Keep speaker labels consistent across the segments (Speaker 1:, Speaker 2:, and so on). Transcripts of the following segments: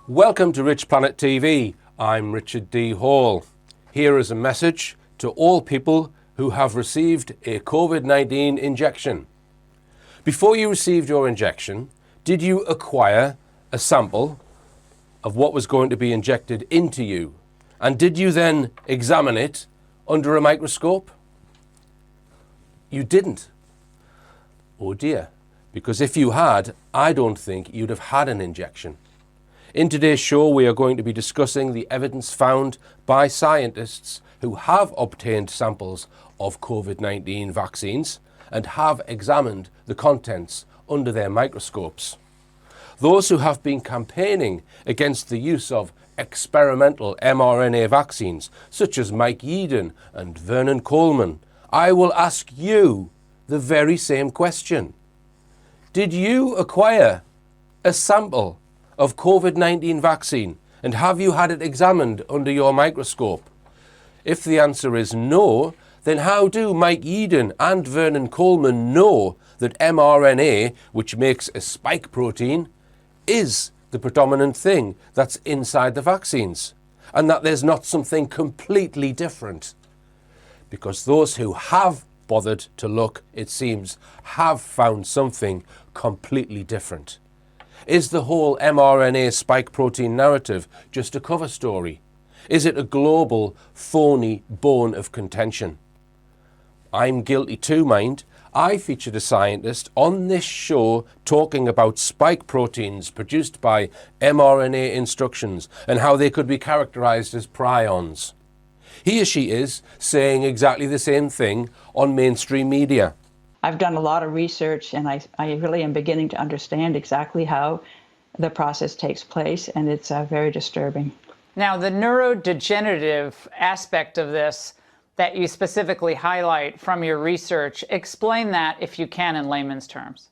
Speaker 1: Welcome to Rich Planet TV. I'm Richard D. Hall. Here is a message to all people who have received a COVID-19 injection. Before you received your injection, did you acquire a sample of what was going to be injected into you? And did you then examine it under a microscope? You didn't. Oh dear, because if you had, I don't think you'd have had an injection. In today's show, we are going to be discussing the evidence found by scientists who have obtained samples of COVID-19 vaccines and have examined the contents under their microscopes. Those who have been campaigning against the use of experimental mRNA vaccines, such as Mike Yeadon and Vernon Coleman, I will ask you the very same question. Did you acquire a sample of COVID-19 vaccine, and have you had it examined under your microscope? If the answer is no, then how do Mike Yeadon and Vernon Coleman know that mRNA, which makes a spike protein, is the predominant thing that's inside the vaccines, and that there's not something completely different? Because those who have bothered to look, it seems, have found something completely different. Is the whole mRNA spike protein narrative just a cover story? Is it a global, phony bone of contention? I'm guilty too, mind. I featured a scientist on this show talking about spike proteins produced by mRNA instructions and how they could be characterized as prions. He or she is saying exactly the same thing on mainstream media.
Speaker 2: I've done a lot of research, and I really am beginning to understand exactly how the process takes place, and it's very disturbing.
Speaker 3: Now, the neurodegenerative aspect of this that you specifically highlight from your research, explain that if you can in layman's terms.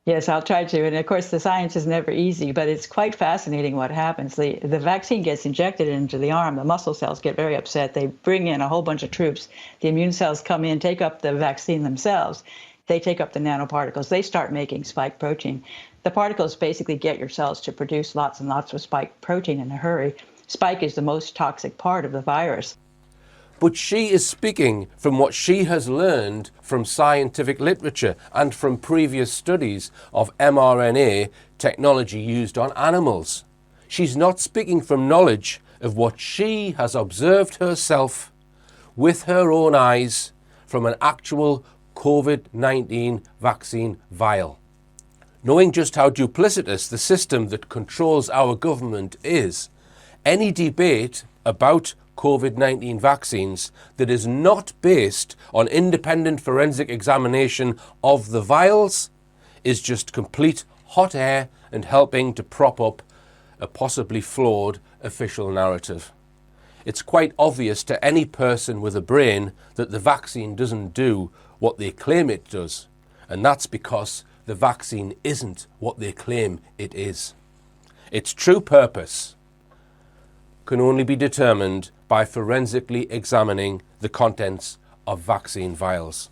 Speaker 2: Yes, I'll try to. And of course, the science is never easy, but it's quite fascinating what happens. The vaccine gets injected into the arm. The muscle cells get very upset. They bring in a whole bunch of troops. The immune cells come in, take up the vaccine themselves. They take up the nanoparticles. They start making spike protein. The particles basically get your cells to produce lots and lots of spike protein in a hurry. Spike is the most toxic part of the virus.
Speaker 1: But she is speaking from what she has learned from scientific literature and from previous studies of mRNA technology used on animals. She's not speaking from knowledge of what she has observed herself with her own eyes from an actual COVID-19 vaccine vial. Knowing just how duplicitous the system that controls our government is, any debate about COVID-19 vaccines that is not based on independent forensic examination of the vials is just complete hot air and helping to prop up a possibly flawed official narrative. It's quite obvious to any person with a brain that the vaccine doesn't do what they claim it does, and that's because the vaccine isn't what they claim it is. Its true purpose can only be determined by forensically examining the contents of vaccine vials.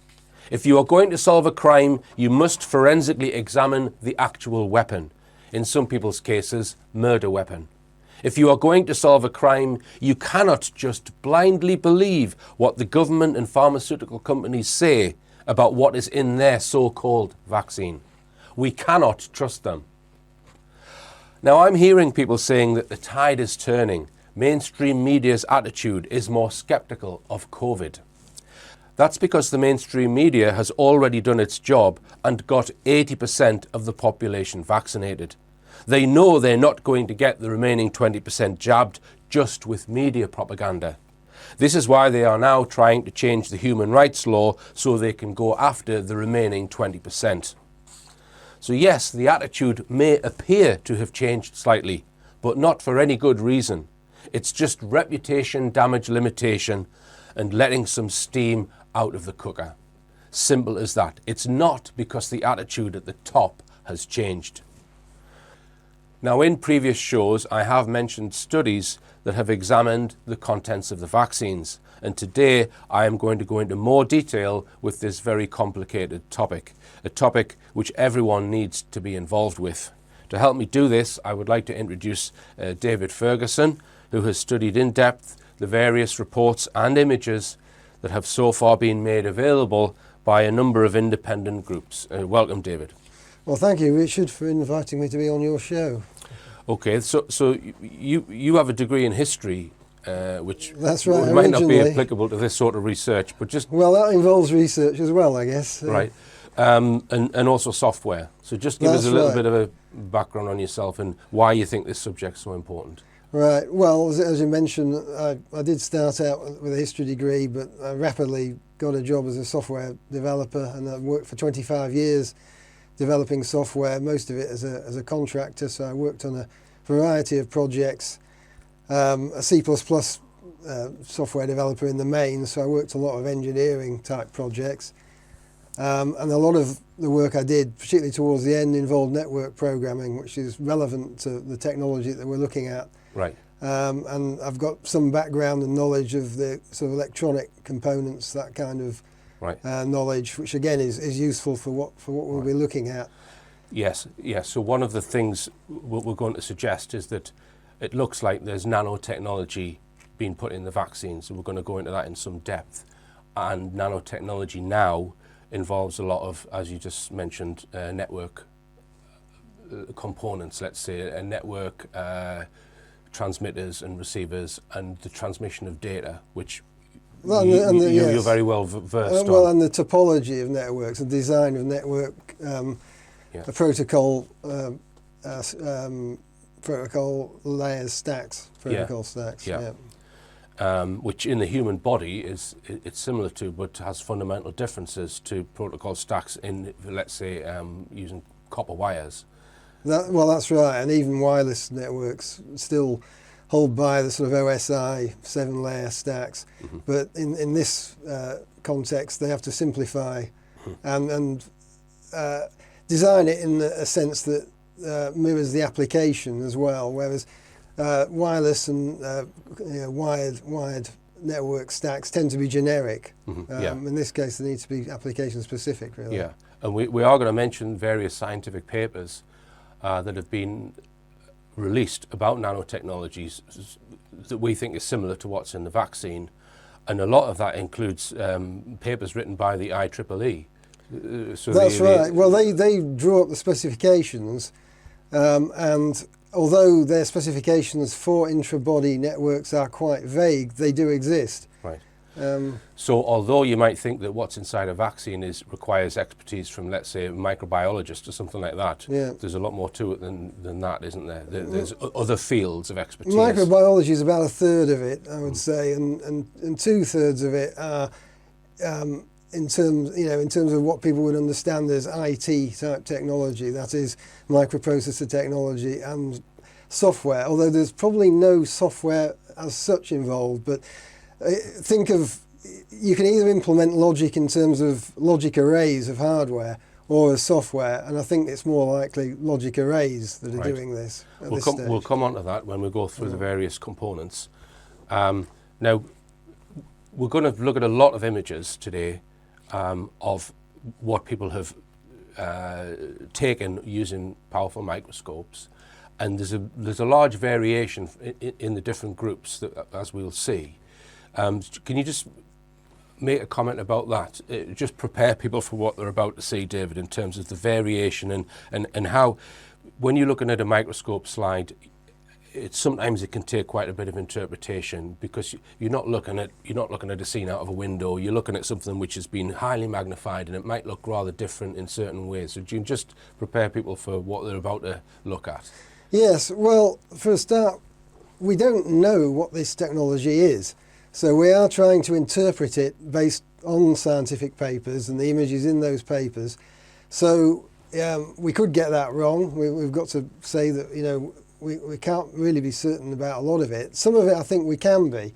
Speaker 1: If you are going to solve a crime, you must forensically examine the actual weapon, in some people's cases, murder weapon. If you are going to solve a crime, you cannot just blindly believe what the government and pharmaceutical companies say about what is in their so-called vaccine. We cannot trust them. Now, I'm hearing people saying that the tide is turning. Mainstream media's attitude is more skeptical of COVID. That's because the mainstream media has already done its job and got 80% of the population vaccinated. They know they're not going to get the remaining 20% jabbed just with media propaganda. This is why they are now trying to change the human rights law so they can go after the remaining 20%. So yes, the attitude may appear to have changed slightly, but not for any good reason. It's just reputation damage limitation and letting some steam out of the cooker. Simple as that. It's not because the attitude at the top has changed. Now, in previous shows, I have mentioned studies that have examined the contents of the vaccines, and today I am going to go into more detail with this very complicated topic, a topic which everyone needs to be involved with. To help me do this, I would like to introduce David Ferguson, who has studied in depth the various reports and images that have so far been made available by a number of independent groups. Welcome, David.
Speaker 4: Well, thank you, Richard, for inviting me to be on your show.
Speaker 1: Okay, so you have a degree in history, which
Speaker 4: That's right,
Speaker 1: might not be
Speaker 4: originally.
Speaker 1: applicable to this sort of research, but just
Speaker 4: Well, that involves research as well, I guess.
Speaker 1: right, and also software. So just give us
Speaker 4: That's
Speaker 1: a little
Speaker 4: right.
Speaker 1: bit of a background on yourself and why you think this subject's so important.
Speaker 4: Right. Well, as you mentioned, I did start out with a history degree, but I rapidly got a job as a software developer, and I've worked for 25 years developing software, most of it as a contractor. So I worked on a variety of projects, a C++ software developer in the main, so I worked a lot of engineering type projects. And a lot of the work I did, particularly towards the end, involved network programming, which is relevant to the technology that we're looking at.
Speaker 1: Right.
Speaker 4: And I've got some background and knowledge of the sort of electronic components, that kind of
Speaker 1: Right.
Speaker 4: knowledge, which again is useful for what we'll be looking at.
Speaker 1: Yes, yes. So one of the things what we're going to suggest is that it looks like there's nanotechnology being put in the vaccines, and we're going to go into that in some depth. And nanotechnology now involves a lot of, as you just mentioned, network components, let's say, a network transmitters and receivers, and the transmission of data, which
Speaker 4: Well,
Speaker 1: you're
Speaker 4: yes.
Speaker 1: very well versed
Speaker 4: Well,
Speaker 1: on.
Speaker 4: and the topology of networks, the design of network, the protocol, protocol layers, stacks, protocol stacks.
Speaker 1: Yeah. Which in the human body it's similar to, but has fundamental differences to protocol stacks in, let's say, using copper wires.
Speaker 4: Well, that's right, and even wireless networks still hold by the sort of OSI 7-layer stacks, but in this context they have to simplify and design it in a sense that mirrors the application as well, whereas wireless and wired network stacks tend to be generic. In this case they need to be application specific, really.
Speaker 1: Yeah, and we are going to mention various scientific papers that have been released about nanotechnologies that we think is similar to what's in the vaccine, and a lot of that includes papers written by the IEEE.
Speaker 4: That's right. Well, they draw up the specifications, and although their specifications for intra-body networks are quite vague, they do exist.
Speaker 1: Right. So although you might think that what's inside a vaccine requires expertise from, let's say, a microbiologist or something like that, there's a lot more to it than that, isn't there? There's other fields of expertise.
Speaker 4: Microbiology is about a third of it, I would say, and 2/3 of it are in terms of what people would understand as IT type technology, that is microprocessor technology and software, although there's probably no software as such involved. But think of, you can either implement logic in terms of logic arrays of hardware or as software, and I think it's more likely logic arrays that are doing this at this stage.
Speaker 1: We'll come on to that when we go through the various components. Now, we're going to look at a lot of images today of what people have taken using powerful microscopes, and there's a large variation in the different groups, as we'll see. Can you just make a comment about that? Just prepare people for what they're about to see, David, in terms of the variation and how, when you're looking at a microscope slide, sometimes it can take quite a bit of interpretation, because you're not looking at a scene out of a window. You're looking at something which has been highly magnified, and it might look rather different in certain ways. So do you just prepare people for what they're about to look at?
Speaker 4: Yes. Well, for a start, we don't know what this technology is. So we are trying to interpret it based on scientific papers and the images in those papers. So we could get that wrong. We've got to say that, we can't really be certain about a lot of it. Some of it I think we can be.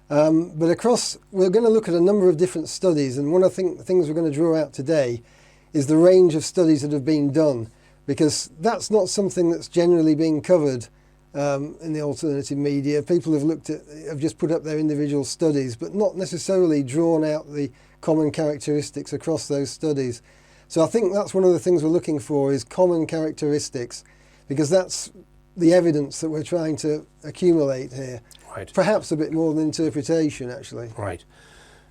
Speaker 4: But we're going to look at a number of different studies, and one of the things we're going to draw out today is the range of studies that have been done, because that's not something that's generally being covered in the alternative media. People have just put up their individual studies, but not necessarily drawn out the common characteristics across those studies. So I think that's one of the things we're looking for, is common characteristics because that's the evidence that we're trying to accumulate here.
Speaker 1: Right.
Speaker 4: Perhaps a bit more than interpretation, actually.
Speaker 1: Right.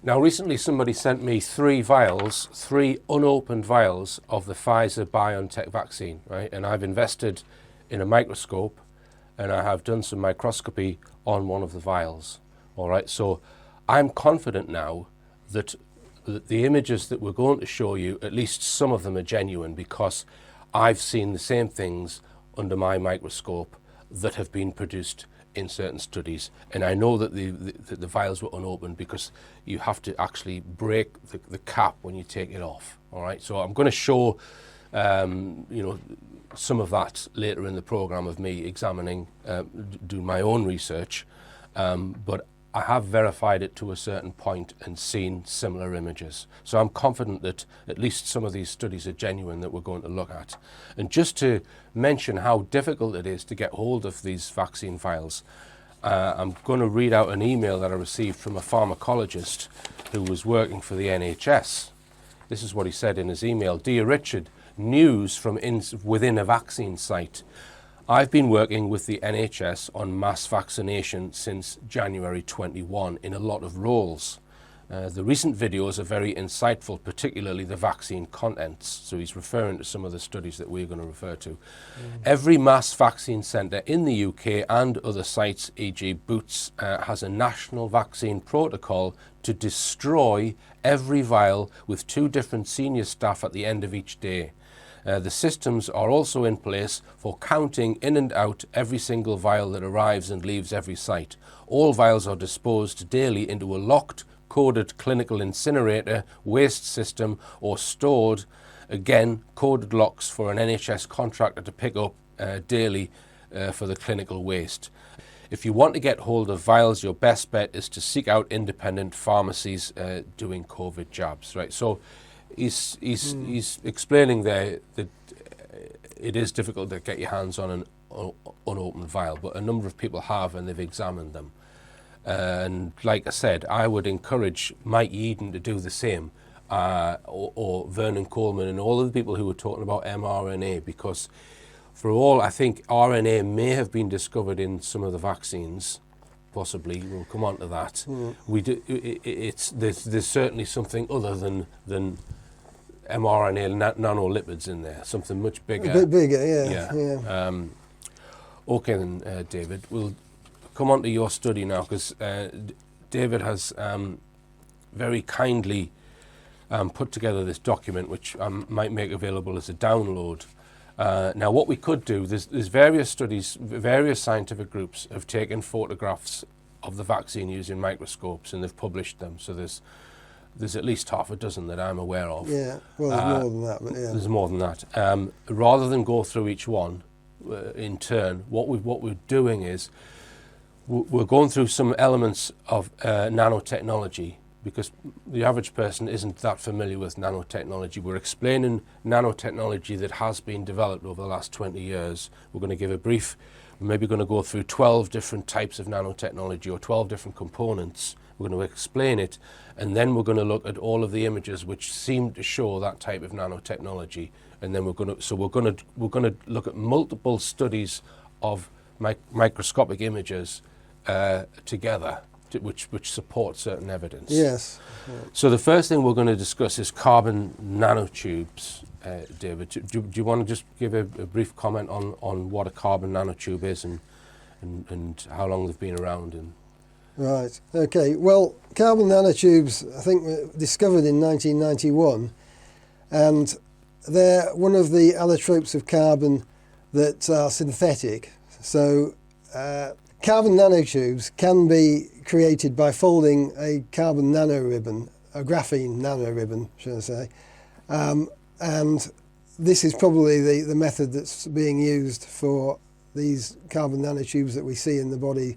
Speaker 1: Now, recently somebody sent me 3 vials, 3 unopened vials of the Pfizer-BioNTech vaccine, right? And I've invested in a microscope and I have done some microscopy on one of the vials. All right, so I'm confident now that the images that we're going to show you, at least some of them are genuine, because I've seen the same things under my microscope that have been produced in certain studies, and I know that the vials were unopened because you have to actually break the cap when you take it off. All right, so I'm going to show some of that later in the program of me examining, doing my own research, but I have verified it to a certain point and seen similar images. So I'm confident that at least some of these studies are genuine that we're going to look at. And just to mention how difficult it is to get hold of these vaccine vials, I'm going to read out an email that I received from a pharmacologist who was working for the NHS. This is what he said in his email. Dear Richard, news from within a vaccine site. I've been working with the NHS on mass vaccination since January 21 in a lot of roles. The recent videos are very insightful, particularly the vaccine contents. So he's referring to some of the studies that we're going to refer to. Every mass vaccine centre in the UK and other sites, e.g. Boots, has a national vaccine protocol to destroy every vial with 2 different senior staff at the end of each day. The systems are also in place for counting in and out every single vial that arrives and leaves every site. All vials are disposed daily into a locked, coded clinical incinerator, waste system, or stored, again, coded locks for an NHS contractor to pick up daily for the clinical waste. If you want to get hold of vials, your best bet is to seek out independent pharmacies doing COVID jabs, right? So he's explaining there that it is difficult to get your hands on an unopened vial, but a number of people have, and they've examined them. And like I said, I would encourage Mike Eden to do the same, or Vernon Coleman and all of the people who were talking about mRNA, because for all I think RNA may have been discovered in some of the vaccines. Possibly, we'll come on to that. We do. There's certainly something other than mRNA nanolipids in there. Something much bigger.
Speaker 4: A bit bigger, yeah.
Speaker 1: Okay then, David. We'll come on to your study now, because David has very kindly put together this document, which I might make available as a download. Now, what we could do, there's various studies, various scientific groups have taken photographs of the vaccine using microscopes, and they've published them. So there's at least half a dozen that I'm aware of.
Speaker 4: Yeah, well, there's more than that, but yeah.
Speaker 1: There's more than that. Rather than go through each one in turn, what we're doing is we're going through some elements of nanotechnology, because the average person isn't that familiar with nanotechnology. We're explaining nanotechnology that has been developed over the last 20 years. We're going to give a brief, we're maybe going to go through 12 different types of nanotechnology or 12 different components. We're going to explain it, and then we're going to look at all of the images which seem to show that type of nanotechnology. And then we're going to look at multiple studies of microscopic images together, which support certain evidence.
Speaker 4: Yes.
Speaker 1: So the first thing we're going to discuss is carbon nanotubes. David, do you want to just give a brief comment on what a carbon nanotube is and how long they've been around?
Speaker 4: Right. Okay. Well, carbon nanotubes, I think, were discovered in 1991, and they're one of the allotropes of carbon that are synthetic. So carbon nanotubes can be created by folding a carbon nanoribbon, a graphene nanoribbon, should I say, and this is probably the method that's being used for these carbon nanotubes that we see in the body,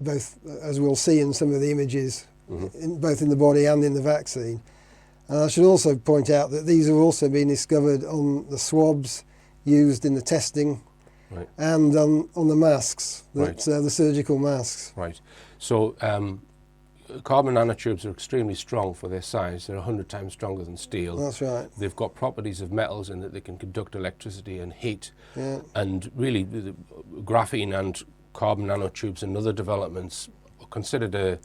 Speaker 4: both, as we'll see in some of the images, both in the body and in the vaccine. And I should also point out that these have also been discovered on the swabs used in the testing,
Speaker 1: right,
Speaker 4: and on the masks, that,
Speaker 1: right,
Speaker 4: the surgical masks.
Speaker 1: Right. So carbon nanotubes are extremely strong for their size. They're 100 times stronger than steel.
Speaker 4: That's right.
Speaker 1: They've got properties of metals in that they can conduct electricity and heat.
Speaker 4: Yeah.
Speaker 1: And really, the graphene and carbon nanotubes and other developments are considered a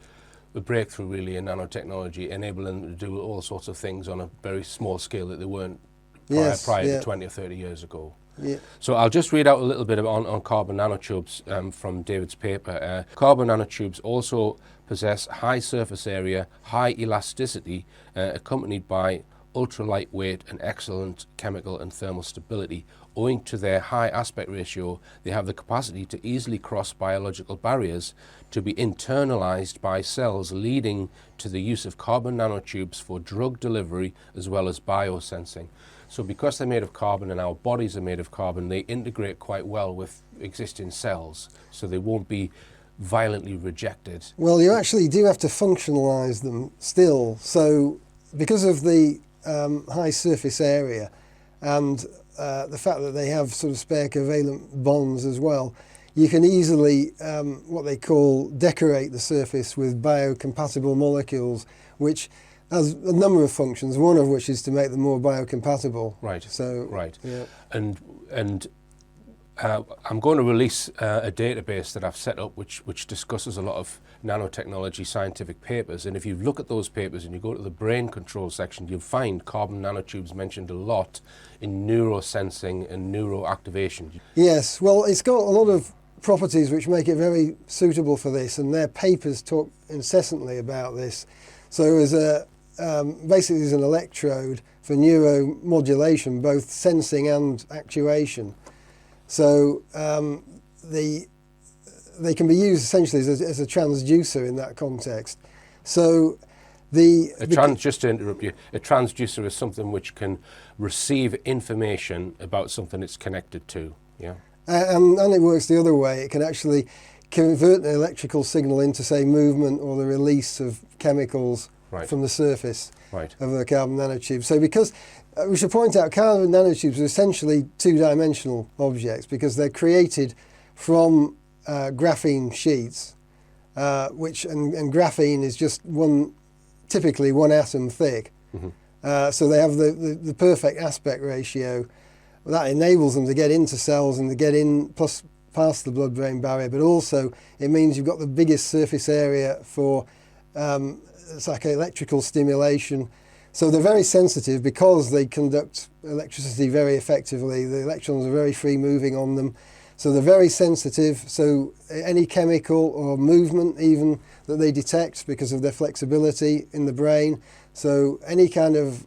Speaker 1: breakthrough really in nanotechnology, enabling them to do all sorts of things on a very small scale that they weren't prior to 20 or 30 years ago.
Speaker 4: Yeah.
Speaker 1: So I'll just read out a little bit on carbon nanotubes from David's paper. Carbon nanotubes also possess high surface area, high elasticity, accompanied by ultra lightweight and excellent chemical and thermal stability. Owing to their high aspect ratio, they have the capacity to easily cross biological barriers, to be internalized by cells, leading to the use of carbon nanotubes for drug delivery as well as biosensing. So because they're made of carbon and our bodies are made of carbon, they integrate quite well with existing cells, so they won't be violently rejected.
Speaker 4: Well, you actually do have to functionalize them still. So because of the high surface area and the fact that they have sort of spare covalent bonds as well, you can easily, what they call, decorate the surface with biocompatible molecules, which has a number of functions, one of which is to make them more biocompatible.
Speaker 1: Right.
Speaker 4: So,
Speaker 1: right.
Speaker 4: Yeah.
Speaker 1: And I'm going to release a database that I've set up which discusses a lot of nanotechnology scientific papers. And if you look at those papers and you go to the brain control section, you'll find carbon nanotubes mentioned a lot in neurosensing and neuroactivation.
Speaker 4: Yes, well, it's got a lot of properties which make it very suitable for this, and their papers talk incessantly about this. So as basically as an electrode for neuromodulation, both sensing and actuation. So they can be used essentially as a transducer in that context. So
Speaker 1: just to interrupt you, a transducer is something which can receive information about something it's connected to. Yeah.
Speaker 4: And it works the other way. It can actually convert an electrical signal into, say, movement or the release of chemicals from the surface of a carbon nanotube. So because, we should point out, carbon nanotubes are essentially two-dimensional objects because they're created from graphene sheets, and graphene is just typically one atom thick. Mm-hmm. So they have the perfect aspect ratio. That enables them to get into cells and to get in past the blood-brain barrier, but also it means you've got the biggest surface area for psychoelectrical stimulation. So they're very sensitive because they conduct electricity very effectively. The electrons are very free moving on them. So they're very sensitive. So any chemical or movement even that they detect because of their flexibility in the brain. So any kind of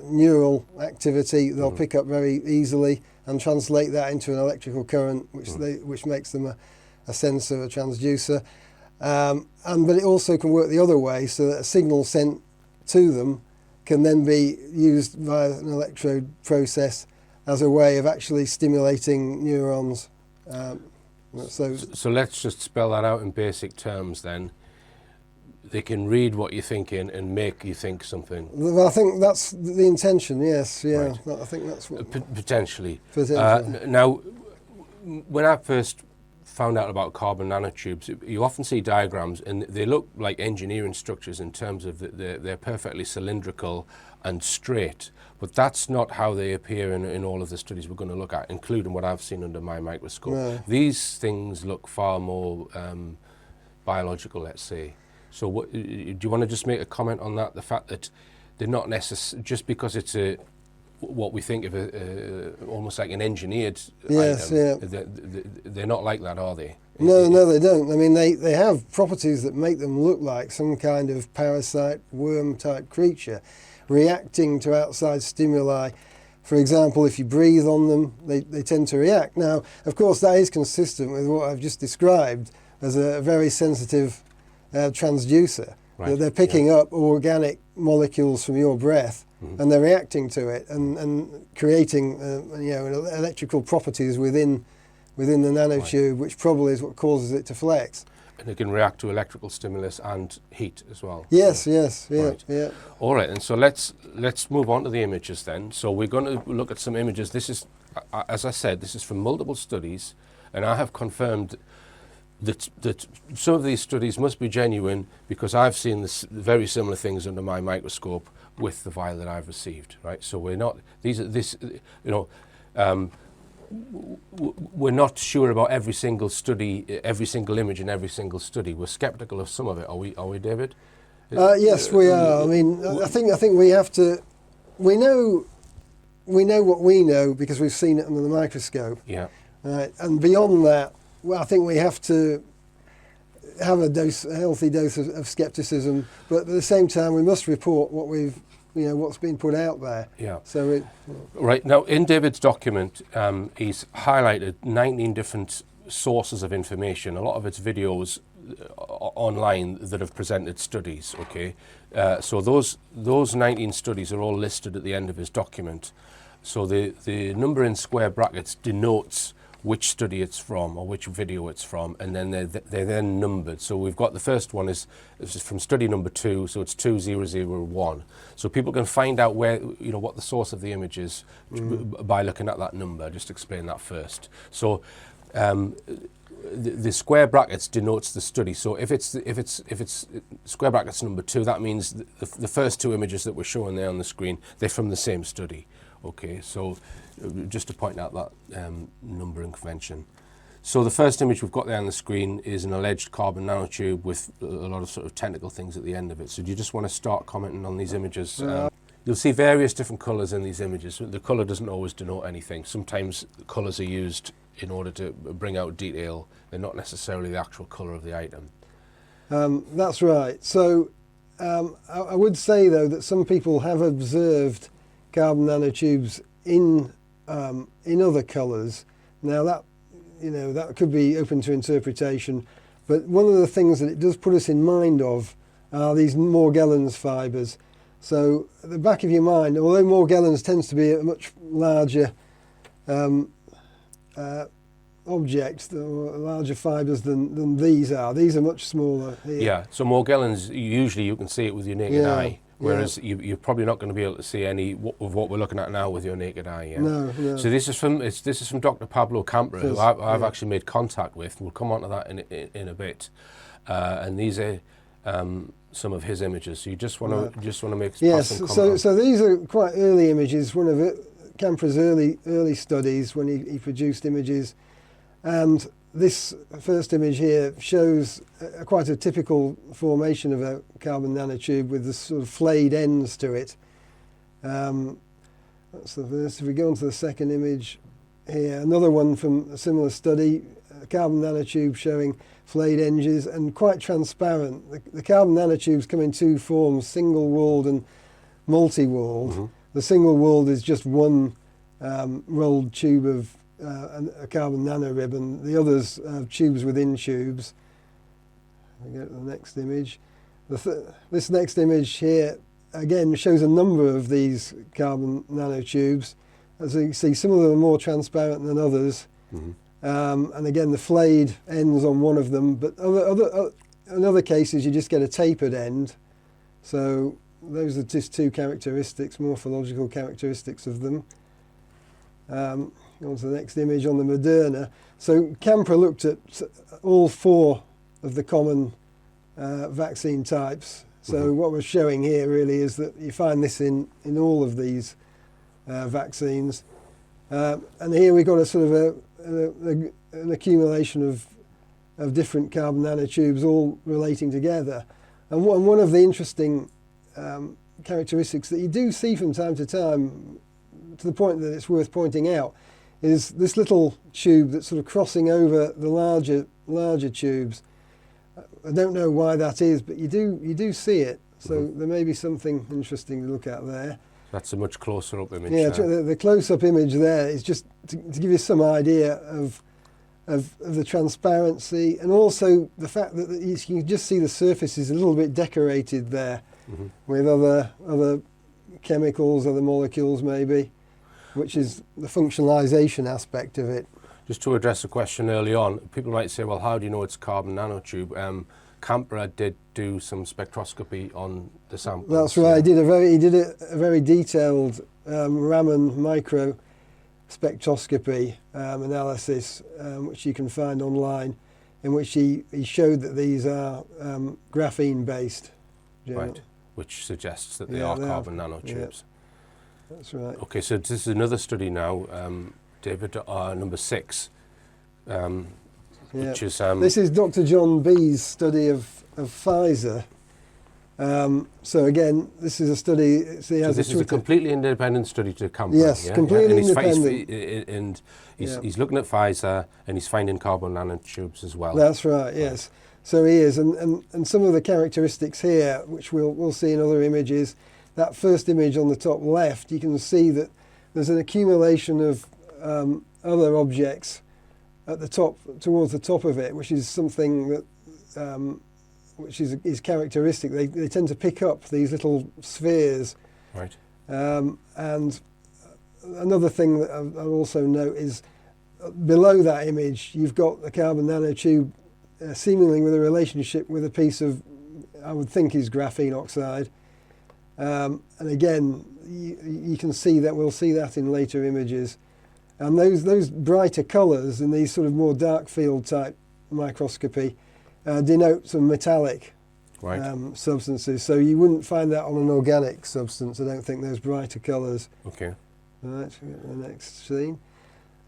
Speaker 4: neural activity they'll pick up very easily and translate that into an electrical current, which makes them a sensor, a transducer. But it also can work the other way, so that a signal sent to them can then be used via an electrode process as a way of actually stimulating neurons. So
Speaker 1: let's just spell that out in basic terms then. They can read what you're thinking and make you think something.
Speaker 4: Well, I think that's the intention, yes. Yeah, right. I think that's what...
Speaker 1: Potentially.
Speaker 4: Potentially.
Speaker 1: Now, when I first found out about carbon nanotubes, you often see diagrams and they look like engineering structures in terms of they're perfectly cylindrical and straight, but that's not how they appear in all of the studies we're going to look at, including what I've seen under my microscope. No. These things look far more biological, let's say. So do you want to just make a comment on that, the fact that they're not necessarily, just because it's what we think of almost like an engineered item, they're not like that, are they?
Speaker 4: No, they don't. I mean, they have properties that make them look like some kind of parasite, worm-type creature, reacting to outside stimuli. For example, if you breathe on them, they tend to react. Now, of course, that is consistent with what I've just described as a very sensitive transducer. Right. They're picking up organic molecules from your breath, and they're reacting to it and creating electrical properties within the nanotube, which probably is what causes it to flex.
Speaker 1: And it can react to electrical stimulus and heat as well.
Speaker 4: Yes,
Speaker 1: right.
Speaker 4: Yeah.
Speaker 1: All right, and so let's move on to the images then. So we're going to look at some images. This is, as I said, this is from multiple studies, and I have confirmed that some of these studies must be genuine because I've seen very similar things under my microscope with the vial that I've received, right? So we're not, we're not sure about every single study, every single image in every single study. We're skeptical of some of it. Are we, David?
Speaker 4: Yes, we are. I mean, I think we have to. We know what we know because we've seen it under the microscope.
Speaker 1: Yeah.
Speaker 4: Right, and beyond that, well, I think we have to have a healthy dose of skepticism, but at the same time, we must report what what's been put out there.
Speaker 1: Yeah.
Speaker 4: So
Speaker 1: right now, in David's document, he's highlighted 19 different sources of information. A lot of it's videos online that have presented studies. Okay, so those 19 studies are all listed at the end of his document. So the number in square brackets denotes which study it's from or which video it's from, and then they're then numbered. So we've got the first one is from study number 2, so it's 2001. So people can find out where what the source of the image is by looking at that number. Just explain that first. So the square brackets denotes the study. So if it's square brackets number 2, that means the first 2 images that we're showing there on the screen, they're from the same study. Okay, so just to point out that numbering convention. So the first image we've got there on the screen is an alleged carbon nanotube with a lot of sort of technical things at the end of it. So do you just want to start commenting on these images? You'll see various different colours in these images. The colour doesn't always denote anything. Sometimes colours are used in order to bring out detail. They're not necessarily the actual colour of the item.
Speaker 4: That's right. So I would say, though, that some people have observed carbon nanotubes in other colours. Now that could be open to interpretation, but one of the things that it does put us in mind of are these Morgellons fibres. So at the back of your mind, although Morgellons tends to be a much larger object, larger fibres than these are. These are much smaller here.
Speaker 1: Yeah, so Morgellons, usually you can see it with your naked eye. Whereas you're probably not going to be able to see any of what we're looking at now with your naked eye. Yeah?
Speaker 4: No.
Speaker 1: So this is from Dr. Pablo Camper, who I've actually made contact with. We'll come on to that in a bit. And these are some of his images. So you just want to make
Speaker 4: yes. So these are quite early images. One of Camper's early studies when he produced images, and this first image here shows quite a typical formation of a carbon nanotube with the sort of flayed ends to it. That's the first. If we go on to the second image here, another one from a similar study, a carbon nanotube showing flayed edges and quite transparent. The carbon nanotubes come in 2 forms, single-walled and multi-walled. Mm-hmm. The single-walled is just one rolled tube of a carbon nanoribbon. The others have tubes within tubes. We go to the next image. This next image here again shows a number of these carbon nanotubes. As you can see, some of them are more transparent than others. Mm-hmm. And again, the flayed ends on one of them, but in other cases you just get a tapered end. So those are just 2 characteristics, morphological characteristics of them. On to the next image on the Moderna. So Camper looked at all 4 of the common vaccine types. So what we're showing here really is that you find this in all of these vaccines. And here we've got a sort of an accumulation of different carbon nanotubes all relating together. And one of the interesting characteristics that you do see from time to time, to the point that it's worth pointing out, is this little tube that's sort of crossing over the larger tubes. I don't know why that is, but you do see it. So there may be something interesting to look at there.
Speaker 1: That's a much closer up image.
Speaker 4: Yeah, the close-up image there is just to give you some idea of the transparency, and also the fact that you can just see the surface is a little bit decorated there with other chemicals, other molecules maybe, which is the functionalization aspect of it.
Speaker 1: Just to address a question early on, people might say, well, how do you know it's a carbon nanotube? Camper did do some spectroscopy on the samples.
Speaker 4: That's right. He did a very detailed Raman micro spectroscopy analysis, which you can find online. in which he showed that these are graphene-based.
Speaker 1: Right, which suggests that they
Speaker 4: Yeah,
Speaker 1: are
Speaker 4: they are.
Speaker 1: carbon nanotubes.
Speaker 4: That's right.
Speaker 1: Okay, so this is another study now, David, number 6, which is...
Speaker 4: this is Dr. John B's study of Pfizer. So again, this is a study. So
Speaker 1: this is a completely independent study to Campbell.
Speaker 4: Yes, completely independent.
Speaker 1: And he's looking at Pfizer, and he's finding carbon nanotubes as well.
Speaker 4: That's right. Yes. So he is, and some of the characteristics here, which we'll see in other images. That first image on the top left, you can see that there's an accumulation of other objects at the top, towards the top of it, which is something that which is characteristic. They tend to pick up these little spheres.
Speaker 1: Right.
Speaker 4: And another thing that I'll also note is below that image, you've got a carbon nanotube seemingly with a relationship with a piece of, I would think, is graphene oxide. And again, you can see that, we'll see that in later images. And those brighter colours in these sort of more dark field type microscopy denote some metallic substances. So you wouldn't find that on an organic substance, I don't think, those brighter colours.
Speaker 1: Okay.
Speaker 4: Right, we get the next scene.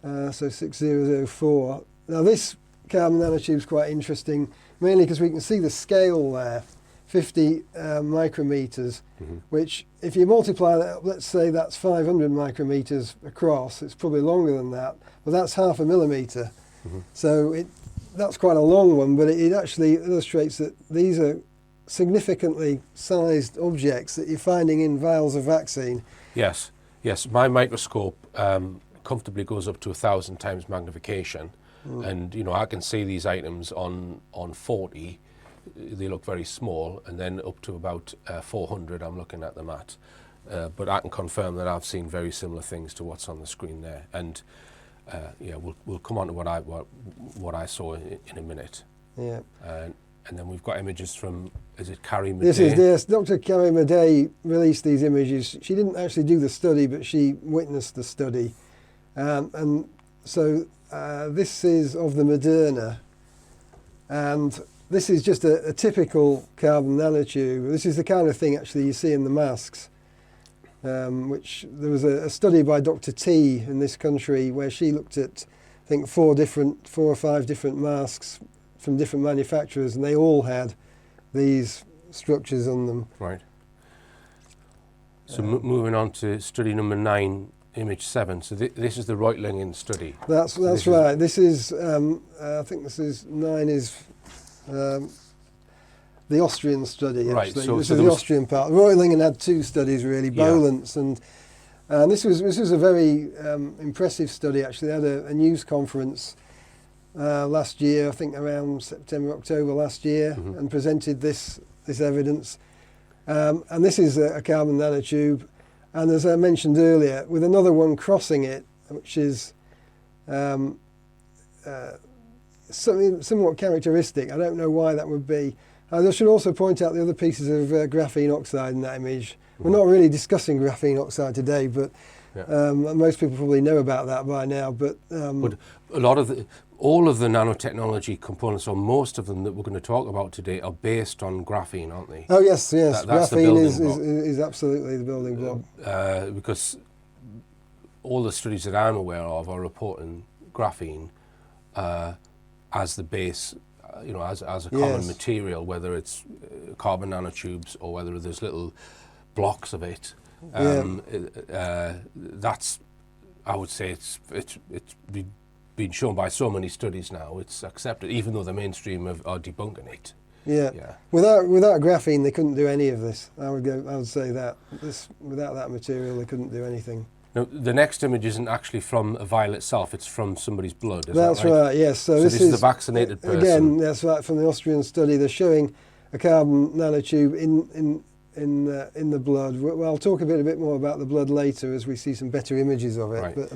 Speaker 4: So 6004. Now this carbon nanotube is quite interesting, mainly because we can see the scale there, 50 micrometers, which if you multiply that, let's say that's 500 micrometers across, it's probably longer than that, but that's half a millimeter. So that's quite a long one, but it actually illustrates that these are significantly sized objects that you're finding in vials of vaccine.
Speaker 1: Yes, yes. My microscope comfortably goes up to 1,000 times magnification, and I can see these items on 40. They look very small, and then up to about 400 I'm looking at them at. But I can confirm that I've seen very similar things to what's on the screen there. And we'll come on to what I saw in a minute.
Speaker 4: Yeah.
Speaker 1: And then we've got images from, is it Carrie Madej?
Speaker 4: Yes, Dr. Carrie Madej released these images. She didn't actually do the study, but she witnessed the study. And so this is of the Moderna. And this is just a typical carbon nanotube. This is the kind of thing actually you see in the masks. Which there was a study by Dr. T in this country where she looked at, I think, 4 or 5 different masks from different manufacturers, and they all had these structures on them.
Speaker 1: Right. So moving on to study number 9, image 7. So this is the Reutlingen study.
Speaker 4: That's right. This is I think this is 9 is the Austrian study, actually.
Speaker 1: Right, so
Speaker 4: this is the Austrian part. Reutlingen had 2 studies, really, Bolentz, and this was a very impressive study, actually. They had a news conference last year, I think around September, October last year, and presented this evidence. And this is a carbon nanotube, and as I mentioned earlier, with another one crossing it, which is something somewhat characteristic. I don't know why that would be. I should also point out the other pieces of graphene oxide in that image. We're not really discussing graphene oxide today, but most people probably know about that by now. But
Speaker 1: a lot of all of the nanotechnology components, or most of them that we're going to talk about today, are based on graphene, aren't they?
Speaker 4: Oh yes, yes.
Speaker 1: That's
Speaker 4: graphene is absolutely the building block.
Speaker 1: Because all the studies that I'm aware of are reporting graphene as the base, as a common material, whether it's carbon nanotubes or whether there's little blocks of it. That's, I would say, it's been shown by so many studies now. It's accepted, even though the mainstream are debunking it.
Speaker 4: Yeah. Without graphene, they couldn't do any of this. I would say that. Without that material, they couldn't do anything.
Speaker 1: Now, the next image isn't actually from a vial itself, it's from somebody's blood,
Speaker 4: that's
Speaker 1: that right?
Speaker 4: Yes. So
Speaker 1: this is the vaccinated person.
Speaker 4: Again, that's right, from the Austrian study. They're showing a carbon nanotube in the blood. Well, I'll talk a bit more about the blood later as we see some better images of it.
Speaker 1: Right.
Speaker 4: But,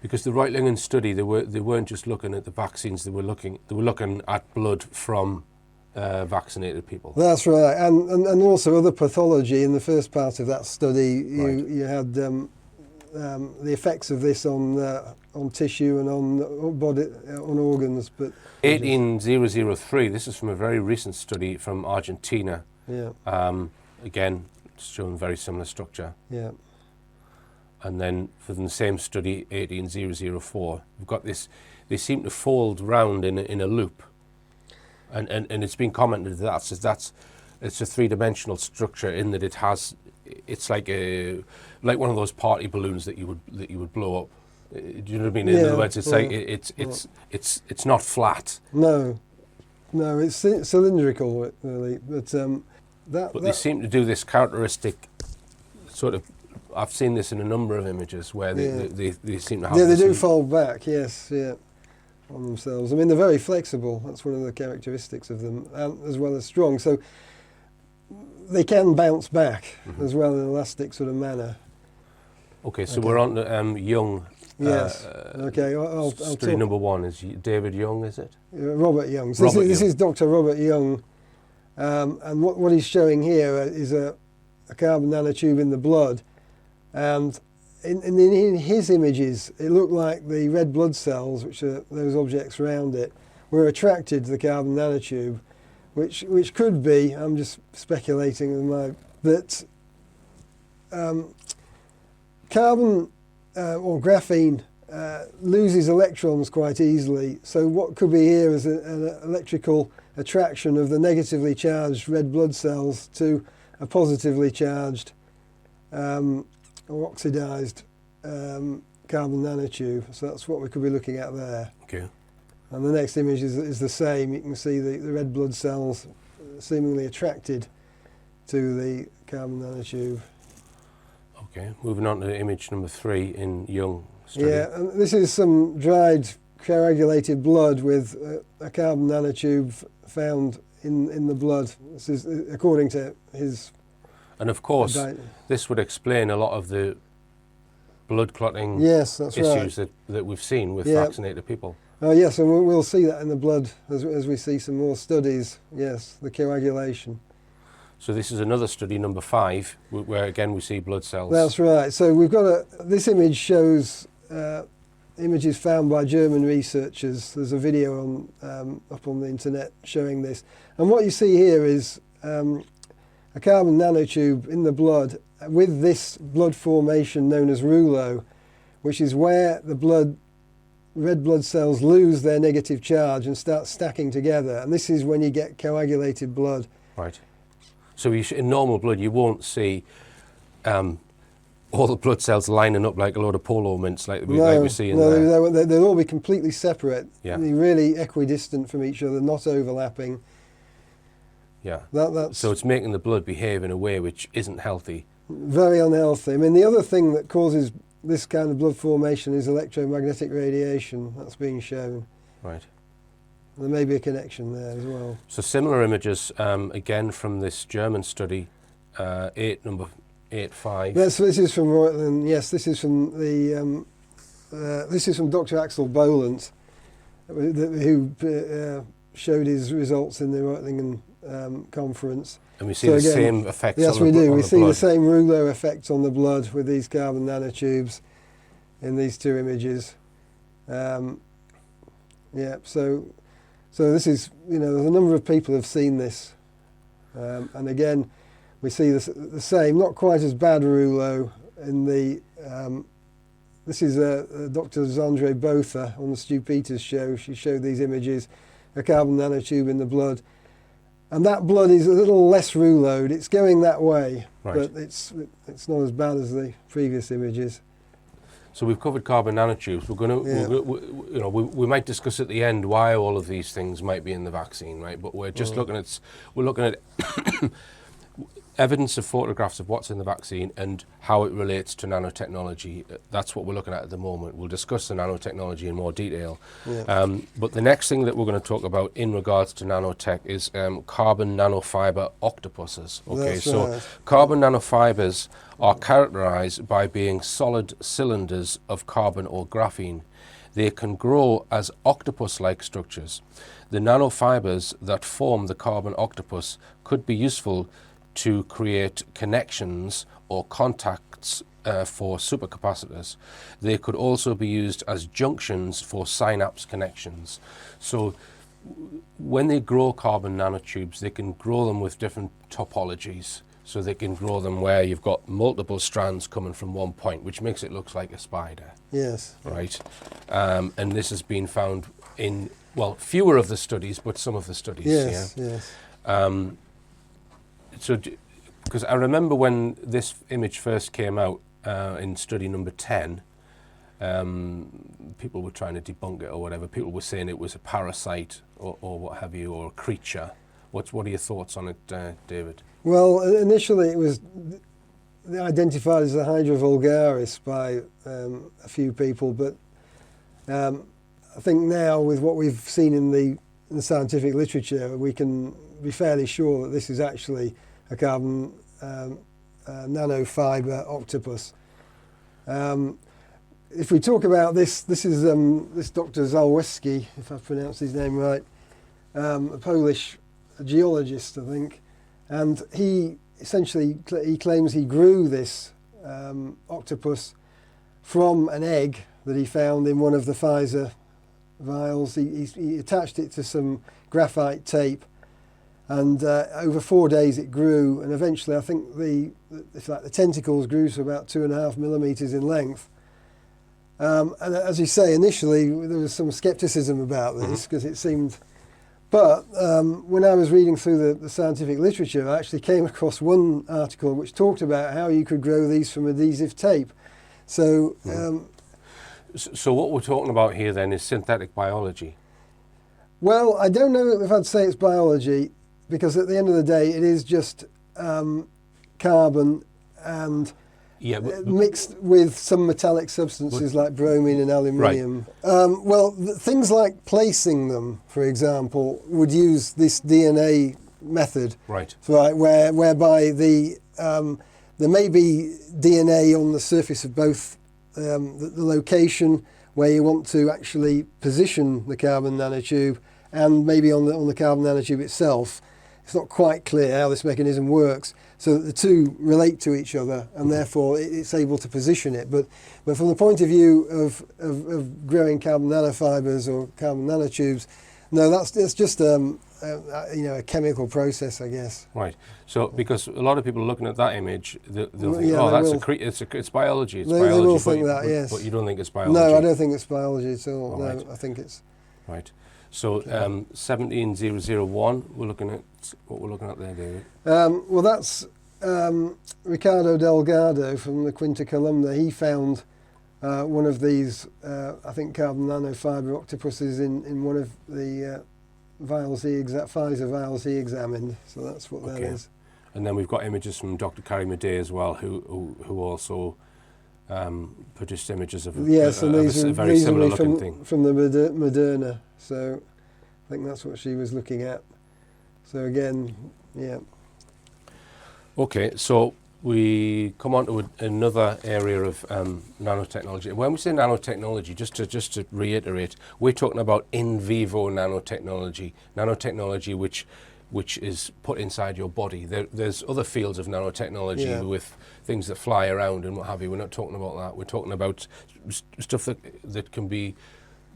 Speaker 1: because the Reutlingen study, they weren't just looking at the vaccines, they were looking at blood from vaccinated people.
Speaker 4: That's right, and also other pathology. In the first part of that study, you had the effects of this on tissue and on body, on organs. But
Speaker 1: 18003, this is from a very recent study from Argentina.
Speaker 4: yeah,
Speaker 1: Again, showing very similar structure.
Speaker 4: yeah,
Speaker 1: And then for the same study, 18004, we've got this, they seem to fold round in a loop. And it's been commented that's it's a three-dimensional structure in that it's like one of those party balloons that you would blow up. Do you know what I mean? In
Speaker 4: Yeah,
Speaker 1: other words, it's like it's not flat.
Speaker 4: no, it's cylindrical really, but
Speaker 1: They seem to do this characteristic sort of. I've seen this in a number of images where they seem to have.
Speaker 4: yeah, they
Speaker 1: this
Speaker 4: do fold back, yes, yeah, on themselves. I mean, they're very flexible. That's one of the characteristics of them, as well as strong. So they can bounce back as well in an elastic sort of manner.
Speaker 1: Okay, so we're on to Young.
Speaker 4: Yes. Okay. I'll
Speaker 1: Study
Speaker 4: talk.
Speaker 1: number 1 is David Young, is it?
Speaker 4: Robert Young. So this is Dr. Robert Young, and what he's showing here is a carbon nanotube in the blood, and in his images, it looked like the red blood cells, which are those objects around it, were attracted to the carbon nanotube, which could be, I'm just speculating, that carbon or graphene loses electrons quite easily. So what could be here is an electrical attraction of the negatively charged red blood cells to a positively charged or oxidized carbon nanotube. So that's what we could be looking at there.
Speaker 1: Okay.
Speaker 4: And the next image is the same. You can see the red blood cells seemingly attracted to the carbon nanotube.
Speaker 1: Okay. Moving on to image number 3 in Young study.
Speaker 4: Yeah, and this is some dried coagulated blood with a carbon nanotube found in the blood. This is according to his.
Speaker 1: And of course, this would explain a lot of the blood clotting
Speaker 4: yes, that's
Speaker 1: issues
Speaker 4: right.
Speaker 1: that we've seen with vaccinated people.
Speaker 4: Oh yes, and we'll see that in the blood as we see some more studies. Yes, the coagulation.
Speaker 1: So this is another study, number 5, where again we see blood cells.
Speaker 4: That's right. So we've got this image shows images found by German researchers. There's a video on up on the internet showing this. And what you see here is a carbon nanotube in the blood with this blood formation known as rouleau, which is where the red blood cells lose their negative charge and start stacking together. And this is when you get coagulated blood.
Speaker 1: Right. So in normal blood, you won't see all the blood cells lining up like a load of polo mints like we see in there.
Speaker 4: No, they'll all be completely separate,
Speaker 1: Yeah.
Speaker 4: really equidistant from each other, not overlapping.
Speaker 1: Yeah.
Speaker 4: That's
Speaker 1: So it's making the blood behave in a way which isn't healthy.
Speaker 4: very unhealthy. I mean, the other thing that causes this kind of blood formation is electromagnetic radiation. That's being shown.
Speaker 1: Right.
Speaker 4: There may be a connection there as well.
Speaker 1: So similar images, again from this German study, number 85.
Speaker 4: Yes, this is from Reutlingen. Yes, this is from the. This is from Dr. Axel Boland, who showed his results in the Reutlingen conference.
Speaker 1: And we see the same effects
Speaker 4: yes,
Speaker 1: on the
Speaker 4: we do.
Speaker 1: on
Speaker 4: We
Speaker 1: the
Speaker 4: see
Speaker 1: blood.
Speaker 4: the same rouleau effects on the blood with these carbon nanotubes in these two images. Yeah, so this is, there's a number of people who have seen this. And again, we see the same, not quite as bad rouleau in the, this is Dr. Zandre Botha on the Stu Peters show. She showed these images, a carbon nanotube in the blood. And that blood is a little less rouleaued. It's going that way,
Speaker 1: Right.
Speaker 4: but it's not as bad as the previous images.
Speaker 1: So we've covered carbon nanotubes. We're going to, we might discuss at the end why all of these things might be in the vaccine, right? But we're just looking at evidence of photographs of what's in the vaccine and how it relates to nanotechnology. That's what we're looking at the moment. We'll discuss the nanotechnology in more detail.
Speaker 4: Yeah.
Speaker 1: But the next thing that we're going to talk about in regards to nanotech is carbon nanofiber octopuses. Okay,
Speaker 4: That's
Speaker 1: so
Speaker 4: right.
Speaker 1: carbon nanofibers are characterized by being solid cylinders of carbon or graphene. They can grow as octopus-like structures. The nanofibers that form the carbon octopus could be useful to create connections or contacts for supercapacitors. They could also be used as junctions for synapse connections. So when they grow carbon nanotubes, they can grow them with different topologies. So they can grow them where you've got multiple strands coming from one point, which makes it look like a spider.
Speaker 4: Yes.
Speaker 1: Right. And this has been found in, well, fewer of the studies, but some of the studies.
Speaker 4: Yes,
Speaker 1: yeah?
Speaker 4: yes.
Speaker 1: So, because I remember when this image first came out in study number 10, people were trying to debunk it or whatever. People were saying it was a parasite or what have you, or a creature. What are your thoughts on it, David?
Speaker 4: Well, initially it was identified as a Hydra vulgaris by a few people, but I think now with what we've seen in the scientific literature, we can be fairly sure that this is actually a carbon nanofiber octopus. If we talk about this is this Dr. Zalewski, if I've pronounced his name right, a Polish geologist, I think, and he essentially he claims he grew this octopus from an egg that he found in one of the Pfizer vials. He attached it to some graphite tape, and over 4 days it grew, and eventually I think the tentacles grew to about 2.5 millimeters in length. And as you say, initially there was some skepticism about this because it seemed, but when I was reading through the scientific literature, I actually came across one article which talked about how you could grow these from adhesive tape. So,
Speaker 1: so what we're talking about here then is synthetic biology.
Speaker 4: Well, I don't know if I'd say it's biology, because at the end of the day it is just carbon and mixed with some metallic substances like bromine and aluminium. Right. Well, things like placing them, for example, would use this DNA method.
Speaker 1: Right.
Speaker 4: Right, whereby there may be DNA on the surface of both the location where you want to actually position the carbon nanotube, and maybe on the carbon nanotube itself. It's not quite clear how this mechanism works, so that the two relate to each other, and therefore it's able to position it. But from the point of view of growing carbon nanofibers or carbon nanotubes, no, that's just a chemical process, I guess.
Speaker 1: Right. So because a lot of people looking at that image, they'll think, it's biology. It's biology.
Speaker 4: They will think that, yes.
Speaker 1: But you don't think it's biology.
Speaker 4: No, I don't think it's biology at all.
Speaker 1: Right.
Speaker 4: No, I think it's
Speaker 1: right. So 17001, we're looking at what we're looking at there, David.
Speaker 4: Well, that's Ricardo Delgado from the Quinta Columna. He found one of these, I think, carbon nanofiber octopuses in one of the Pfizer vials he examined. So that's what that is. And
Speaker 1: then we've got images from Dr. Carrie Madej as well, who also produced images of a very similar looking thing.
Speaker 4: From the Moderna. So I think that's what she was looking at. So again, yeah.
Speaker 1: Okay, so we come on to another area of nanotechnology. When we say nanotechnology, just to reiterate, we're talking about in vivo nanotechnology, which is put inside your body. There's other fields of nanotechnology with things that fly around and what have you. We're not talking about that. We're talking about stuff that can be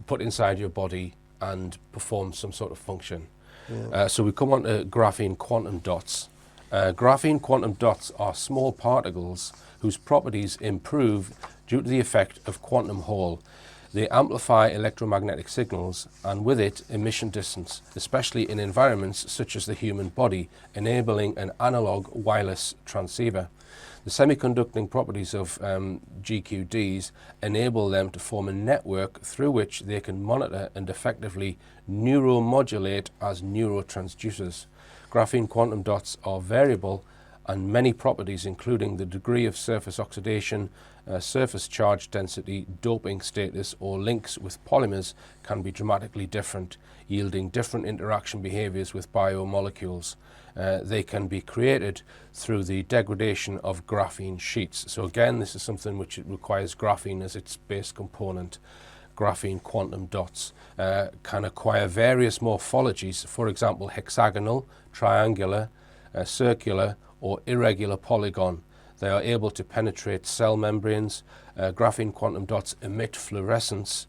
Speaker 1: put inside your body and perform some sort of function. Yeah. So we come on to graphene quantum dots. Graphene quantum dots are small particles whose properties improve due to the effect of quantum Hall. They amplify electromagnetic signals and with it emission distance, especially in environments such as the human body, enabling an analog wireless transceiver. The semiconducting properties of GQDs enable them to form a network through which they can monitor and effectively neuromodulate as neurotransducers. Graphene quantum dots are variable, and many properties, including the degree of surface oxidation, surface charge density, doping status, or links with polymers, can be dramatically different, yielding different interaction behaviors with biomolecules. They can be created through the degradation of graphene sheets. So again, this is something which requires graphene as its base component. Graphene quantum dots can acquire various morphologies, for example, hexagonal, triangular, circular, or irregular polygon. They are able to penetrate cell membranes. Graphene quantum dots emit fluorescence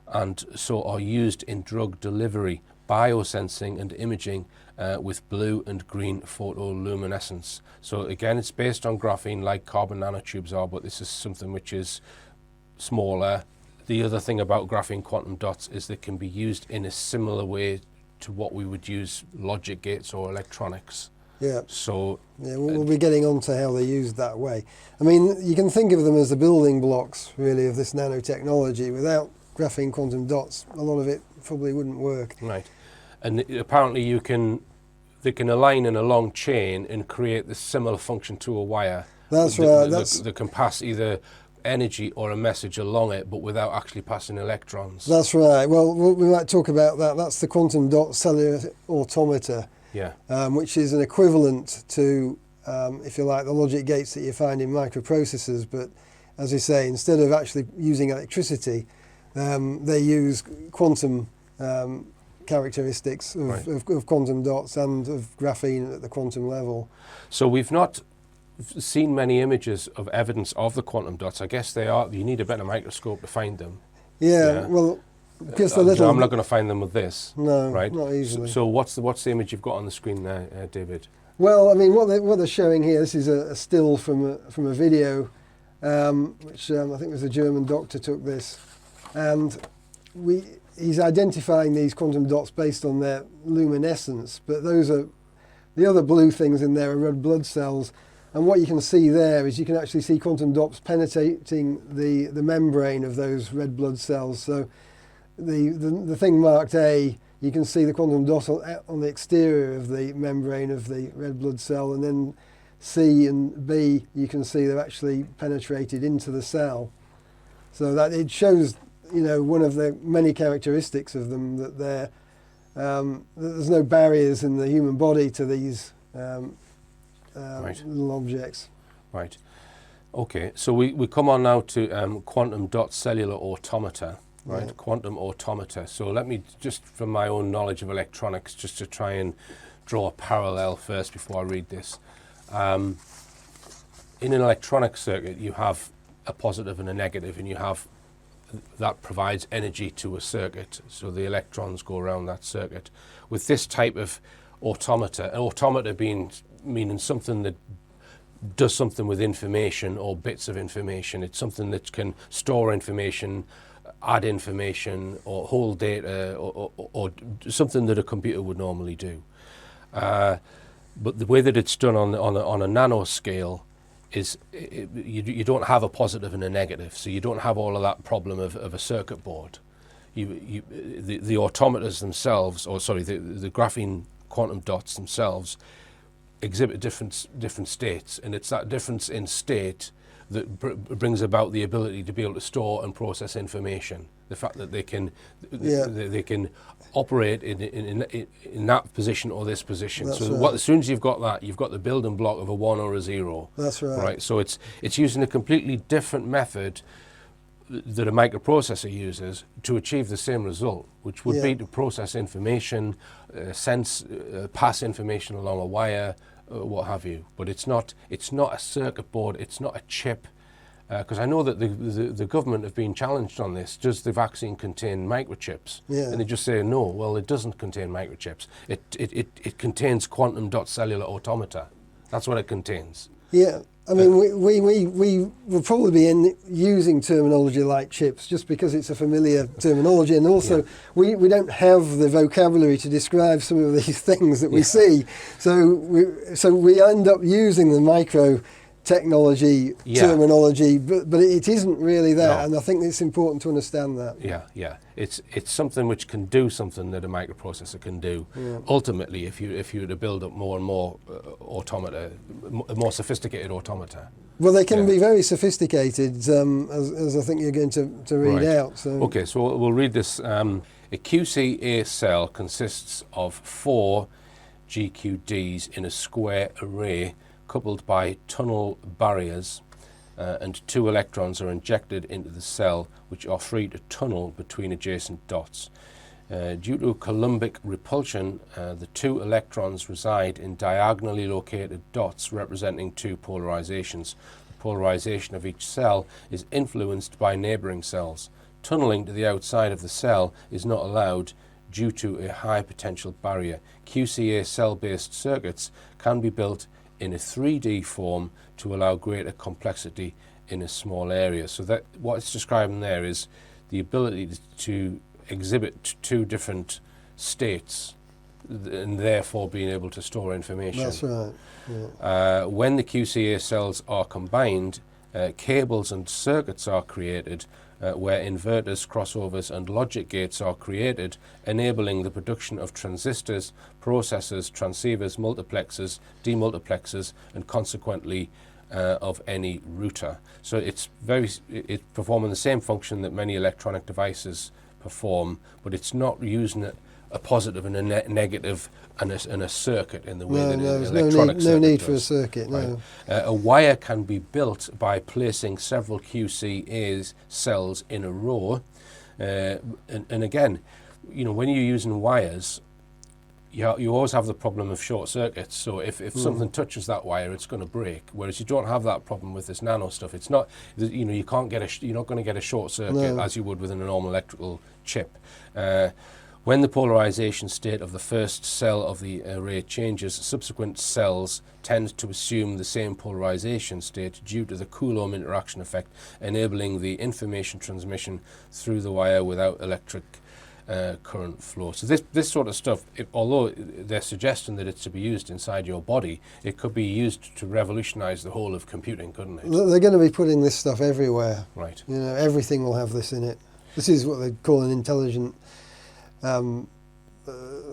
Speaker 1: and so are used in drug delivery, biosensing and imaging with blue and green photoluminescence. So again, it's based on graphene like carbon nanotubes are, but this is something which is smaller. The other thing about graphene quantum dots is they can be used in a similar way to what we would use logic gates or electronics.
Speaker 4: Yeah.
Speaker 1: So
Speaker 4: yeah, we'll be getting on to how they're used that way. I mean, you can think of them as the building blocks, really, of this nanotechnology. Without graphene quantum dots, a lot of it probably wouldn't work.
Speaker 1: right, and apparently they can align in a long chain and create this similar function to a wire.
Speaker 4: That's right.
Speaker 1: They can pass either energy or a message along it, but without actually passing electrons.
Speaker 4: That's right. Well, we might talk about that. That's the quantum dot cellular automata.
Speaker 1: Yeah.
Speaker 4: Which is an equivalent to, if you like, the logic gates that you find in microprocessors. But as you say, instead of actually using electricity, they use quantum characteristics of quantum dots and of graphene at the quantum level.
Speaker 1: So we've not seen many images of evidence of the quantum dots. I guess they are. You need a better microscope to find them.
Speaker 4: Yeah. Well, just a little.
Speaker 1: I'm not going to find them with this.
Speaker 4: No,
Speaker 1: right?
Speaker 4: not easily.
Speaker 1: So what's the image you've got on the screen there, David?
Speaker 4: Well, I mean, what they're showing here. This is a still from a video, which I think was a German doctor took this, and he's identifying these quantum dots based on their luminescence. But those are the other blue things in there are red blood cells. And what you can see there is you can actually see quantum dots penetrating the membrane of those red blood cells. So the thing marked A, you can see the quantum dot on the exterior of the membrane of the red blood cell, and then C and B, you can see they're actually penetrated into the cell. So that it shows, one of the many characteristics of them, that that there's no barriers in the human body to these little objects.
Speaker 1: Right. Okay, so we come on now to quantum dot cellular automata. Right,
Speaker 4: Yeah.
Speaker 1: Quantum automata. So let me just, from my own knowledge of electronics, just to try and draw a parallel first before I read this. In an electronic circuit, you have a positive and a negative, and you have that provides energy to a circuit. So the electrons go around that circuit. With this type of automata, an automata meaning something that does something with information or bits of information. It's something that can store information, add information, or hold data, or something that a computer would normally do. But the way that it's done on a nano scale is you don't have a positive and a negative, so you don't have all of that problem of a circuit board. The automatas themselves, the graphene quantum dots themselves, exhibit different states, and it's that difference in state that brings about the ability to be able to store and process information. The fact that they can operate in that position or this position.
Speaker 4: That's
Speaker 1: so
Speaker 4: right.
Speaker 1: as soon as you've got that, you've got the building block of a 1 or a 0.
Speaker 4: That's right.
Speaker 1: Right. So it's using a completely different method that a microprocessor uses to achieve the same result, which would be to process information, pass information along a wire, what have you. But it's not a circuit board, it's not a chip, because I know that the government have been challenged on this. Does the vaccine contain microchips?
Speaker 4: Yeah.
Speaker 1: And they just say no. Well, it doesn't contain microchips. It contains quantum dot cellular automata. That's what it contains.
Speaker 4: Yeah. I mean, we will probably be using terminology like chips just because it's a familiar terminology, and also we don't have the vocabulary to describe some of these things that we see. So we end up using the micro technology terminology, but it isn't really that, and I think it's important to understand that.
Speaker 1: Yeah. It's something which can do something that a microprocessor can do.
Speaker 4: Yeah.
Speaker 1: Ultimately, if you were to build up more and more automata, more sophisticated automata.
Speaker 4: Well, they can be very sophisticated, as I think you're going to read out. So.
Speaker 1: Okay, so we'll read this. A QCA cell consists of 4 GQDs in a square array coupled by tunnel barriers, and 2 electrons are injected into the cell, which are free to tunnel between adjacent dots. Due to Coulombic repulsion, the two electrons reside in diagonally located dots representing two polarizations. The polarization of each cell is influenced by neighboring cells. Tunneling to the outside of the cell is not allowed due to a high potential barrier. QCA cell-based circuits can be built in a 3D form to allow greater complexity in a small area. So that what it's describing there is the ability to exhibit two different states and therefore being able to store information.
Speaker 4: That's right. Yeah.
Speaker 1: When the QCA cells are combined, cables and circuits are created where inverters, crossovers and logic gates are created, enabling the production of transistors, processors, transceivers, multiplexers, demultiplexers and consequently of any router. So it's performing the same function that many electronic devices perform, but it's not using a positive and a negative and a circuit in the way that an electronic circuit
Speaker 4: no need
Speaker 1: does.
Speaker 4: for a circuit, no.
Speaker 1: Right. A wire can be built by placing several QCA cells in a row. And again, you know, when you're using wires, you always have the problem of short circuits. So if something touches that wire, it's going to break. Whereas you don't have that problem with this nano stuff. It's not, you know, you're not going to get a short circuit as you would with a normal electrical chip. When the polarization state of the first cell of the array changes, subsequent cells tend to assume the same polarization state due to the Coulomb interaction effect, enabling the information transmission through the wire without electric current flow. So this sort of stuff, although they're suggesting that it's to be used inside your body, it could be used to revolutionize the whole of computing, couldn't it?
Speaker 4: They're going to be putting this stuff everywhere.
Speaker 1: Right.
Speaker 4: You know, everything will have this in it. This is what they call an intelligent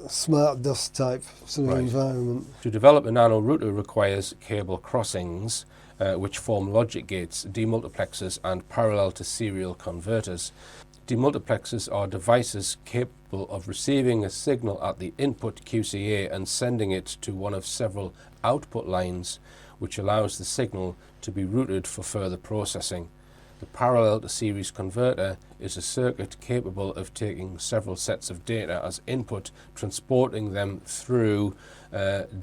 Speaker 4: smart dust type sort of environment.
Speaker 1: To develop a nano router requires cable crossings, which form logic gates, demultiplexers and parallel to serial converters. Demultiplexers are devices capable of receiving a signal at the input QCA and sending it to one of several output lines, which allows the signal to be routed for further processing. The parallel to series converter is a circuit capable of taking several sets of data as input, transporting them through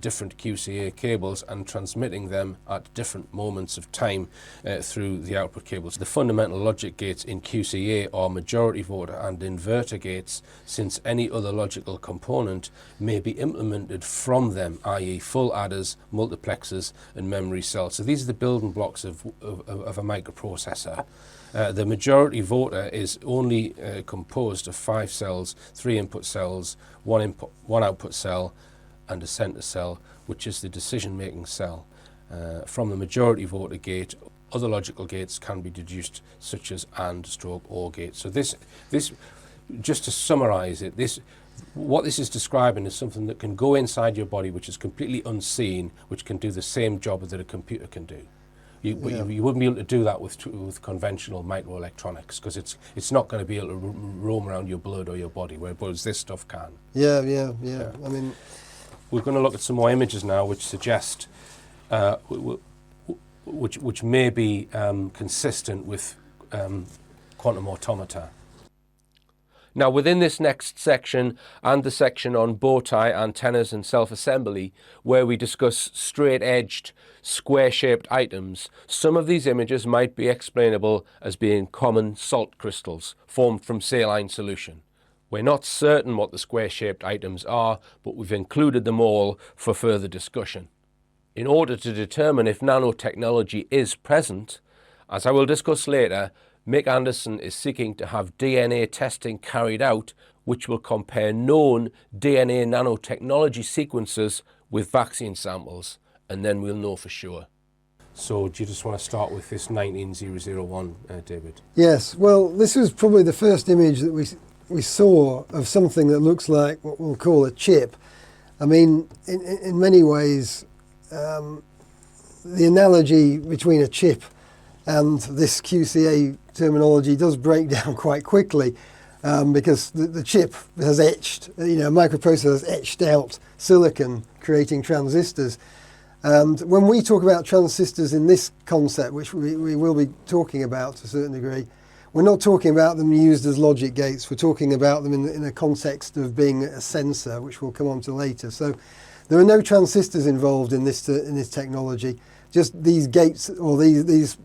Speaker 1: different QCA cables and transmitting them at different moments of time through the output cables. The fundamental logic gates in QCA are majority voter and inverter gates, since any other logical component may be implemented from them, i.e. full adders, multiplexers and memory cells. So these are the building blocks of a microprocessor. The majority voter is only composed of 5 cells, 3 input cells, 1 output cell and a center cell, which is the decision-making cell. From the majority voter gate, other logical gates can be deduced, such as AND/OR gates. So this, just to summarize it, what this is describing is something that can go inside your body, which is completely unseen, which can do the same job that a computer can do. You wouldn't be able to do that with conventional microelectronics, because it's not going to be able to roam around your blood or your body, whereas this stuff can.
Speaker 4: Yeah. I mean,
Speaker 1: we're going to look at some more images now, which suggest, which may be consistent with quantum automata. Now, within this next section and the section on bow tie antennas and self-assembly, where we discuss straight-edged, square-shaped items, some of these images might be explainable as being common salt crystals formed from saline solution. We're not certain what the square-shaped items are, but we've included them all for further discussion. In order to determine if nanotechnology is present, as I will discuss later, Mick Anderson is seeking to have DNA testing carried out which will compare known DNA nanotechnology sequences with vaccine samples, and then we'll know for sure. So do you just want to start with this 19001, David?
Speaker 4: Yes, well, this was probably the first image that we saw of something that looks like what we'll call a chip. I mean, in many ways, the analogy between a chip and this QCA terminology does break down quite quickly, because the chip has etched, a microprocessor has etched out silicon, creating transistors. And when we talk about transistors in this concept, which we will be talking about to a certain degree, we're not talking about them used as logic gates. We're talking about them in a context of being a sensor, which we'll come on to later. So there are no transistors involved in this technology. Just these gates, or these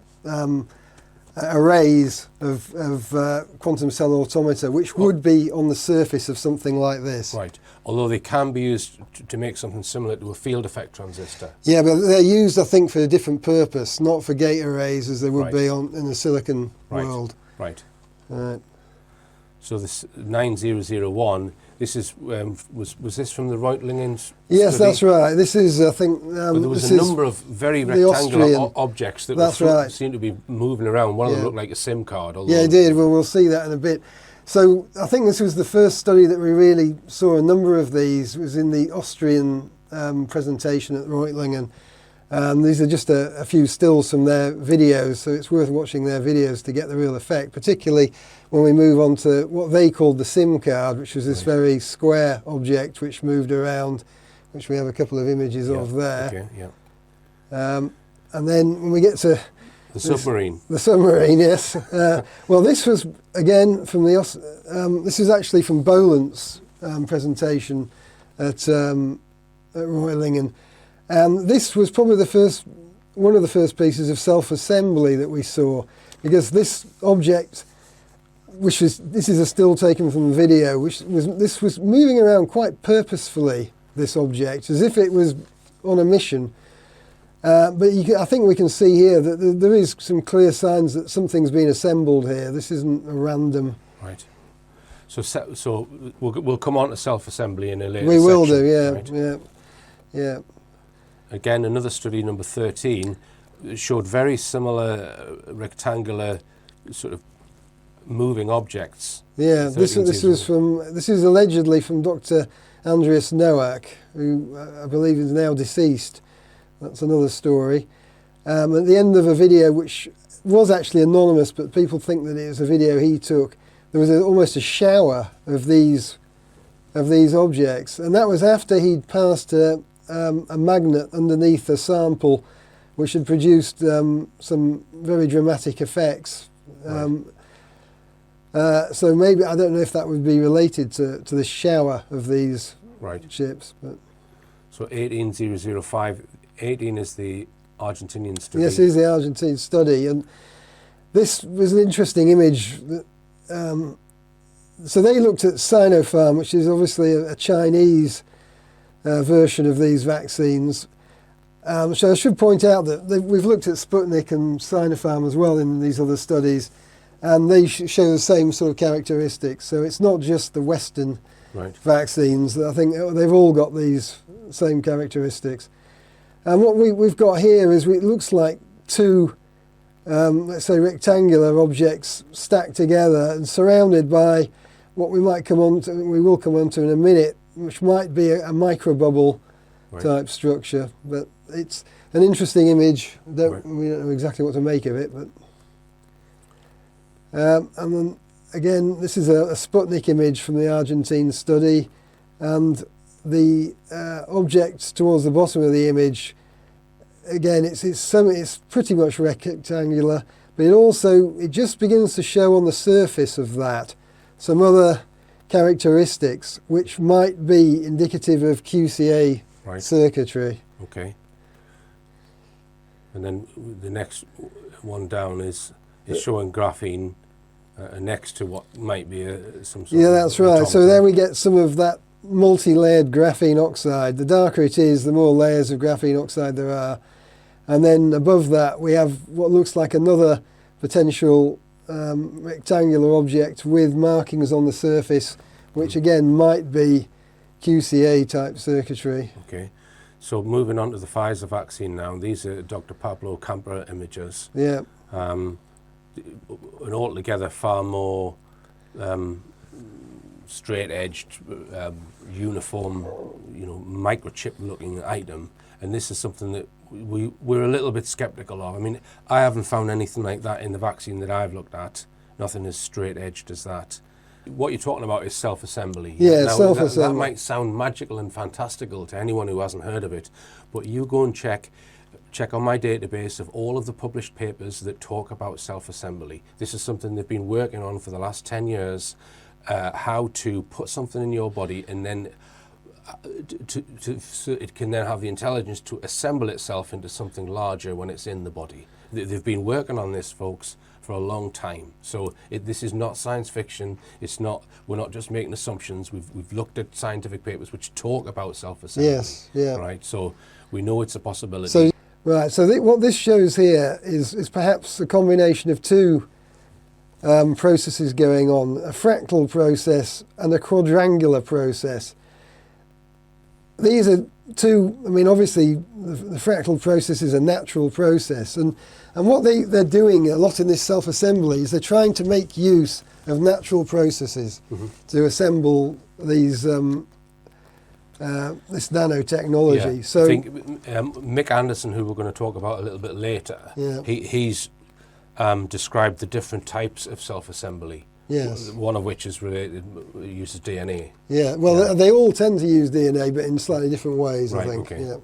Speaker 4: arrays of quantum cell automata, which would be on the surface of something like this.
Speaker 1: Right. Although they can be used to make something similar to a field effect transistor.
Speaker 4: Yeah, but they're used, I think, for a different purpose, not for gate arrays as they would
Speaker 1: Right.
Speaker 4: be in the silicon
Speaker 1: Right.
Speaker 4: world.
Speaker 1: Right.
Speaker 4: Right.
Speaker 1: So this 9001, this is was this from the Reutlingen study?
Speaker 4: Yes, that's right. This is, I think,
Speaker 1: Well, there was
Speaker 4: this
Speaker 1: a
Speaker 4: is
Speaker 1: number of very
Speaker 4: the
Speaker 1: rectangular
Speaker 4: Austrian-
Speaker 1: objects that
Speaker 4: That's
Speaker 1: were
Speaker 4: right.
Speaker 1: seemed to be moving around. One of them
Speaker 4: Yeah.
Speaker 1: looked like a SIM card.
Speaker 4: Yeah, it did. Well, we'll see that in a bit. So I think this was the first study that we really saw a number of these. It was in the Austrian presentation at Reutlingen. These are just a few stills from their videos, so it's worth watching their videos to get the real effect, particularly when we move on to what they called the SIM card, which was this very square object which moved around, which we have a couple of images of there.
Speaker 1: Okay, yeah.
Speaker 4: And then when we get to
Speaker 1: The submarine.
Speaker 4: the submarine, yes. Well, this was again from the. This is actually from Bolant's presentation at Reutlingen, and this was probably one of the first pieces of self-assembly that we saw, because this object, this is a still taken from the video, this was moving around quite purposefully. This object, as if it was on a mission. But I think we can see here that there is some clear signs that something's been assembled here. This isn't a random.
Speaker 1: Right. So we'll come on to self-assembly in a later
Speaker 4: We will
Speaker 1: section,
Speaker 4: do, yeah,
Speaker 1: right?
Speaker 4: yeah.
Speaker 1: Again, another study, number 13, showed very similar rectangular sort of moving objects.
Speaker 4: Yeah, this is allegedly from Dr. Andreas Nowak, who I believe is now deceased. That's another story. At the end of a video, which was actually anonymous, but people think that it was a video he took, there was almost a shower of these objects, and that was after he'd passed a magnet underneath a sample, which had produced some very dramatic effects. So maybe, I don't know if that would be related to the shower of these chips. But
Speaker 1: So 18005, 18 is the Argentinian study.
Speaker 4: yes, it is the Argentine study, and this was an interesting image. So they looked at Sinopharm, which is obviously a Chinese version of these vaccines. So I should point out that we've looked at Sputnik and Sinopharm as well in these other studies, and they show the same sort of characteristics. So it's not just the Western vaccines. I think they've all got these same characteristics. And what we've got here is it looks like two, let's say, rectangular objects stacked together and surrounded by what we will come on to in a minute, which might be a microbubble type structure. But it's an interesting image. We don't know exactly what to make of it, but. And then again, this is a Sputnik image from the Argentine study, and the object towards the bottom of the image, again, it's pretty much rectangular, but it just begins to show on the surface of that some other characteristics which might be indicative of QCA circuitry.
Speaker 1: Okay. And then the next one down is showing graphene next to what might be some sort of...
Speaker 4: Yeah, that's right. So there we get some of that multi-layered graphene oxide. The darker it is, the more layers of graphene oxide there are. And then above that, we have what looks like another potential rectangular object with markings on the surface, which again might be QCA type circuitry.
Speaker 1: Okay. So moving on to the Pfizer vaccine now, these are Dr. Pablo Camper images.
Speaker 4: Yeah.
Speaker 1: An altogether far more straight-edged, uniform, microchip-looking item, and this is something that we're a little bit sceptical of. I mean, I haven't found anything like that in the vaccine that I've looked at. Nothing as straight-edged as that. What you're talking about is self-assembly.
Speaker 4: Yeah,
Speaker 1: now,
Speaker 4: self-assembly.
Speaker 1: That might sound magical and fantastical to anyone who hasn't heard of it, but you go and check check on my database of all of the published papers that talk about self-assembly. This is something they've been working on for the last 10 years, how to put something in your body and then so it can then have the intelligence to assemble itself into something larger when it's in the body. They've been working on this, folks, for a long time. So this is not science fiction. It's not. We're not just making assumptions. We've looked at scientific papers which talk about self-assembly.
Speaker 4: Yes, yeah.
Speaker 1: Right. So we know it's a possibility.
Speaker 4: So right. So what this shows here is perhaps a combination of two processes going on: a fractal process and a quadrangular process. These are two. I mean, obviously, the fractal process is a natural process, and what they're doing a lot in this self-assembly is they're trying to make use of natural processes to assemble these this nanotechnology.
Speaker 1: Yeah.
Speaker 4: So
Speaker 1: I think Mick Anderson, who we're going to talk about a little bit later, he's described the different types of self-assembly.
Speaker 4: Yes.
Speaker 1: One of which is related uses DNA.
Speaker 4: Yeah. Well, they all tend to use DNA, but in slightly different ways.
Speaker 1: Right,
Speaker 4: I think.
Speaker 1: okay.
Speaker 4: Yeah.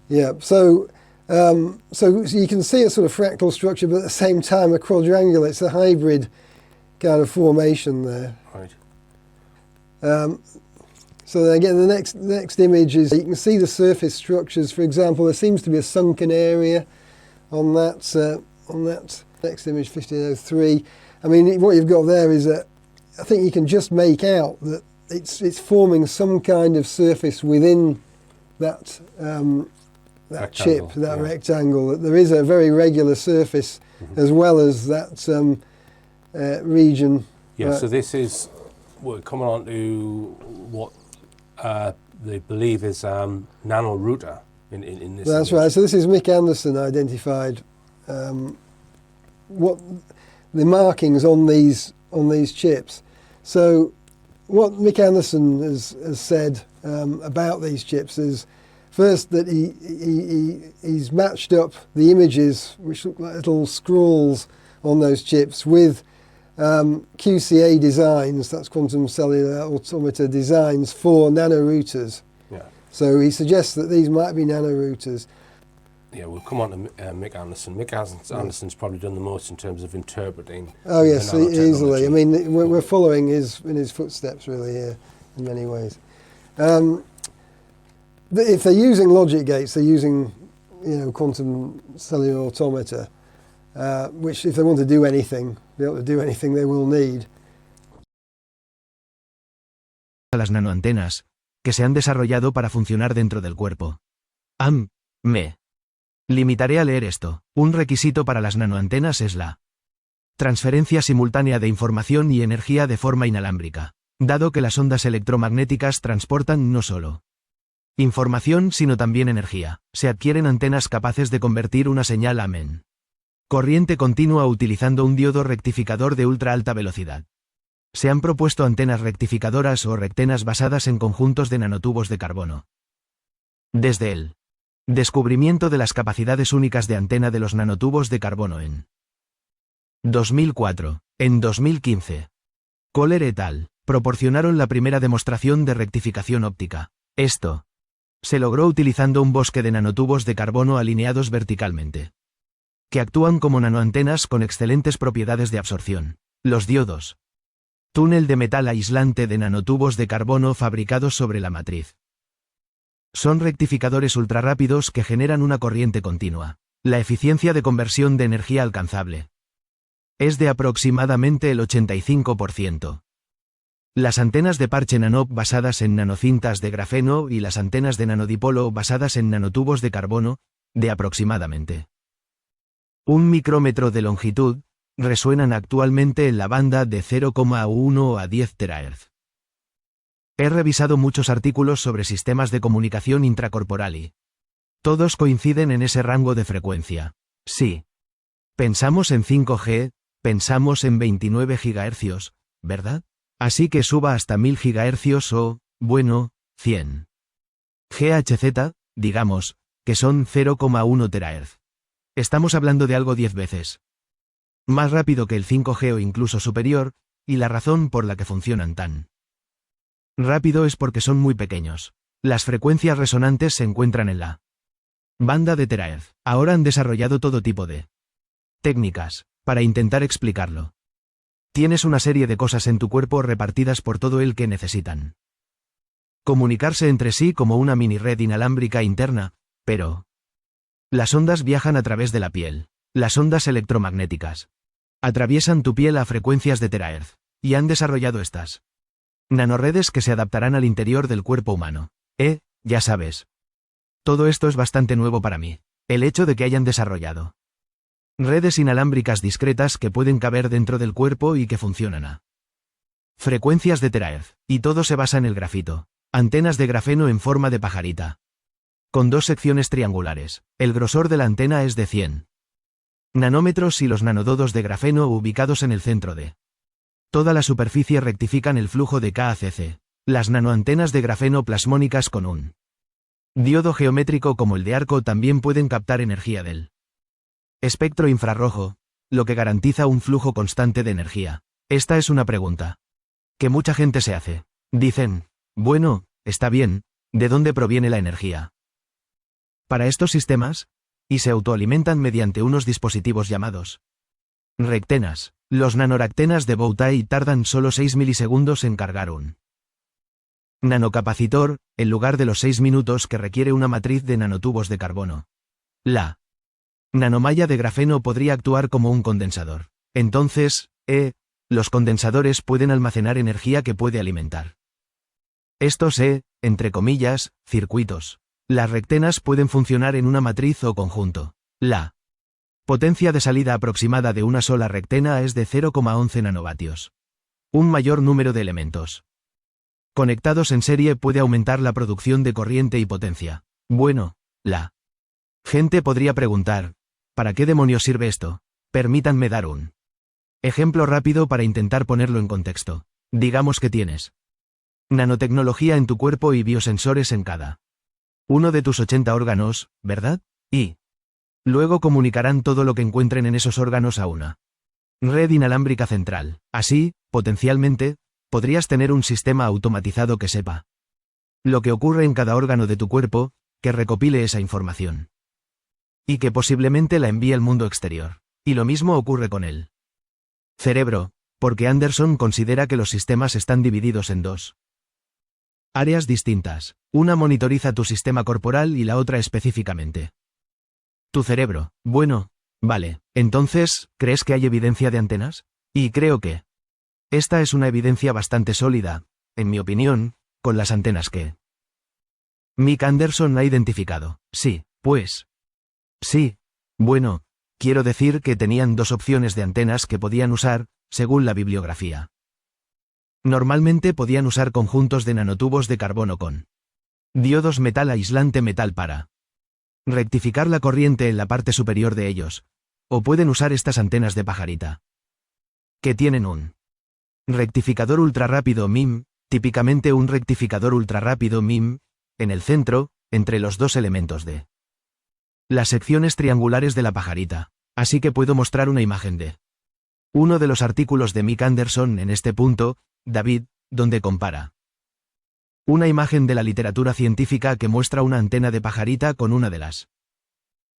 Speaker 4: Yeah. So you can see a sort of fractal structure, but at the same time a quadrangular. It's a hybrid kind of formation there.
Speaker 1: Right.
Speaker 4: So then again, the next image is you can see the surface structures. For example, there seems to be a sunken area on that next image, 1503. I mean, what you've got there is that I think you can just make out that it's forming some kind of surface within that chip, that rectangle. That there is a very regular surface as well as that region.
Speaker 1: Yeah. So this is we're coming on to what they believe is nanorouter in this.
Speaker 4: That's
Speaker 1: image.
Speaker 4: right. So this is Mick Anderson identified what the markings on these chips. So what Mick Anderson has said about these chips is first that he's matched up the images which look like little scrolls on those chips with QCA designs, that's quantum cellular automata designs for nanorouters.
Speaker 1: Yeah.
Speaker 4: So he suggests that these might be nanorouters.
Speaker 1: Yeah, we'll come on to Mick Anderson. Mick Anderson's probably done the most in terms of interpreting.
Speaker 4: Oh yes,
Speaker 1: the nanotechnology.
Speaker 4: easily. I mean, we're following in his footsteps really here in many ways. If they're using logic gates, they're using quantum cellular automata, which if they want to do anything, be able to do anything they will need.
Speaker 5: Las nanoantenas, que se han desarrollado para funcionar dentro del cuerpo. Me limitaré a leer esto. Un requisito para las nanoantenas es la transferencia simultánea de información y energía de forma inalámbrica, dado que las ondas electromagnéticas transportan no solo información sino también energía. Se adquieren antenas capaces de convertir una señal a corriente continua utilizando un diodo rectificador de ultra alta velocidad. Se han propuesto antenas rectificadoras o rectenas basadas en conjuntos de nanotubos de carbono. Desde el descubrimiento de las capacidades únicas de antena de los nanotubos de carbono en 2004, en 2015, Kohler et al. Proporcionaron la primera demostración de rectificación óptica. Esto se logró utilizando un bosque de nanotubos de carbono alineados verticalmente, que actúan como nanoantenas con excelentes propiedades de absorción. Los diodos. Túnel de metal aislante de nanotubos de carbono fabricados sobre la matriz. Son rectificadores ultrarrápidos que generan una corriente continua. La eficiencia de conversión de energía alcanzable es de aproximadamente el 85%. Las antenas de parche nanop basadas en nanocintas de grafeno y las antenas de nanodipolo basadas en nanotubos de carbono, de aproximadamente 1 micrómetro de longitud, resuenan actualmente en la banda de 0,1 a 10 terahertz. He revisado muchos artículos sobre sistemas de comunicación intracorporal y todos coinciden en ese rango de frecuencia. Sí. Pensamos en 5G, pensamos en 29 GHz, ¿verdad? Así que suba hasta 1000 GHz o, bueno, 100 GHz, digamos, que son 0,1 terahertz. Estamos hablando de algo 10 veces más rápido que el 5G o incluso superior, y la razón por la que funcionan tan rápido es porque son muy pequeños. Las frecuencias resonantes se encuentran en la Banda de terahertz. Ahora han desarrollado todo tipo de técnicas para intentar explicarlo. Tienes una serie de cosas en tu cuerpo repartidas por todo el que necesitan comunicarse entre sí como una mini red inalámbrica interna, pero las ondas viajan a través de la piel. Las ondas electromagnéticas atraviesan tu piel a frecuencias de terahertz, y han desarrollado estas nanorredes que se adaptarán al interior del cuerpo humano. Ya sabes. Todo esto es bastante nuevo para mí. El hecho de que hayan desarrollado redes inalámbricas discretas que pueden caber dentro del cuerpo y que funcionan a frecuencias de terahertz, y todo se basa en el grafito. Antenas de grafeno en forma de pajarita, con dos secciones triangulares. El grosor de la antena es de 100 nanómetros y los nanododos de grafeno ubicados en el centro de toda la superficie rectifican el flujo de KACC. Las nanoantenas de grafeno plasmónicas con un diodo geométrico como el de arco también pueden captar energía del espectro infrarrojo, lo que garantiza un flujo constante de energía. Esta es una pregunta que mucha gente se hace. Dicen, bueno, está bien, ¿de dónde proviene la energía para estos sistemas? Y se autoalimentan mediante unos dispositivos llamados rectenas. Los nanoractenas de Bowtie tardan solo 6 milisegundos en cargar un nanocapacitor, en lugar de los 6 minutos que requiere una matriz de nanotubos de carbono. La nanomalla de grafeno podría actuar como un condensador. Entonces, los condensadores pueden almacenar energía que puede alimentar estos, entre comillas, circuitos. Las rectenas pueden funcionar en una matriz o conjunto. La potencia de salida aproximada de una sola rectena es de 0,11 nanovatios. Un mayor número de elementos conectados en serie puede aumentar la producción de corriente y potencia. Bueno, la gente podría preguntar, ¿para qué demonios sirve esto? Permítanme dar un ejemplo rápido para intentar ponerlo en contexto. Digamos que tienes nanotecnología en tu cuerpo y biosensores en cada uno de tus 80 órganos, ¿verdad? Y luego comunicarán todo lo que encuentren en esos órganos a una red inalámbrica central. Así, potencialmente, podrías tener un sistema automatizado que sepa lo que ocurre en cada órgano de tu cuerpo, que recopile esa información y que posiblemente la envíe al mundo exterior. Y lo mismo ocurre con el cerebro, porque Anderson considera que los sistemas están divididos en dos áreas distintas. Una monitoriza tu sistema corporal y la otra específicamente tu cerebro. Bueno, vale, entonces, ¿crees que hay evidencia de antenas? Y creo que esta es una evidencia bastante sólida, en mi opinión, con las antenas que Mick Anderson ha identificado. Sí, pues. Sí. Bueno, quiero decir que tenían dos opciones de antenas que podían usar, según la bibliografía. Normalmente podían usar conjuntos de nanotubos de carbono con diodos metal aislante metal para rectificar la corriente en la parte superior de ellos, o pueden usar estas antenas de pajarita, que tienen un rectificador ultrarrápido MIM, típicamente un rectificador ultrarrápido MIM, en el centro, entre los dos elementos de las secciones triangulares de la pajarita. Así que puedo mostrar una imagen de uno de los artículos de Mick Anderson en este punto, David, donde compara una imagen de la literatura científica que muestra una antena de pajarita con una de las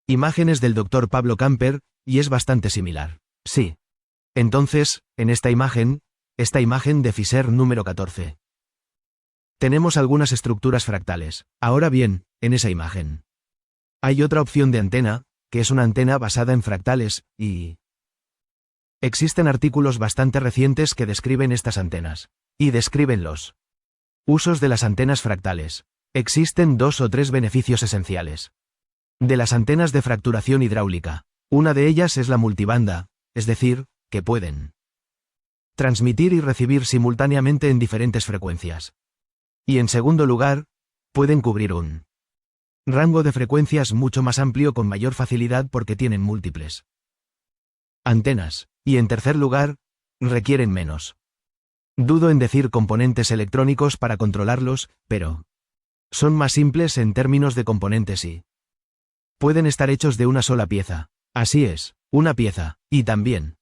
Speaker 5: imágenes del Dr. Pablo Camper, y es bastante similar. Sí. Entonces, en esta imagen de Fisher número 14, tenemos algunas estructuras fractales. Ahora bien, en esa imagen hay otra opción de antena, que es una antena basada en fractales, y existen artículos bastante recientes que describen estas antenas, y describen los usos de las antenas fractales. Existen 2 o 3 beneficios esenciales de las antenas de fracturación hidráulica. Una de ellas es la multibanda, es decir, que pueden transmitir y recibir simultáneamente en diferentes frecuencias. Y en segundo lugar, pueden cubrir un rango de frecuencias mucho más amplio con mayor facilidad porque tienen múltiples antenas. Y en tercer lugar, requieren menos. Dudo en decir componentes electrónicos para controlarlos, pero son más simples en términos de componentes y pueden estar hechos de una sola pieza. Así es, una pieza, y también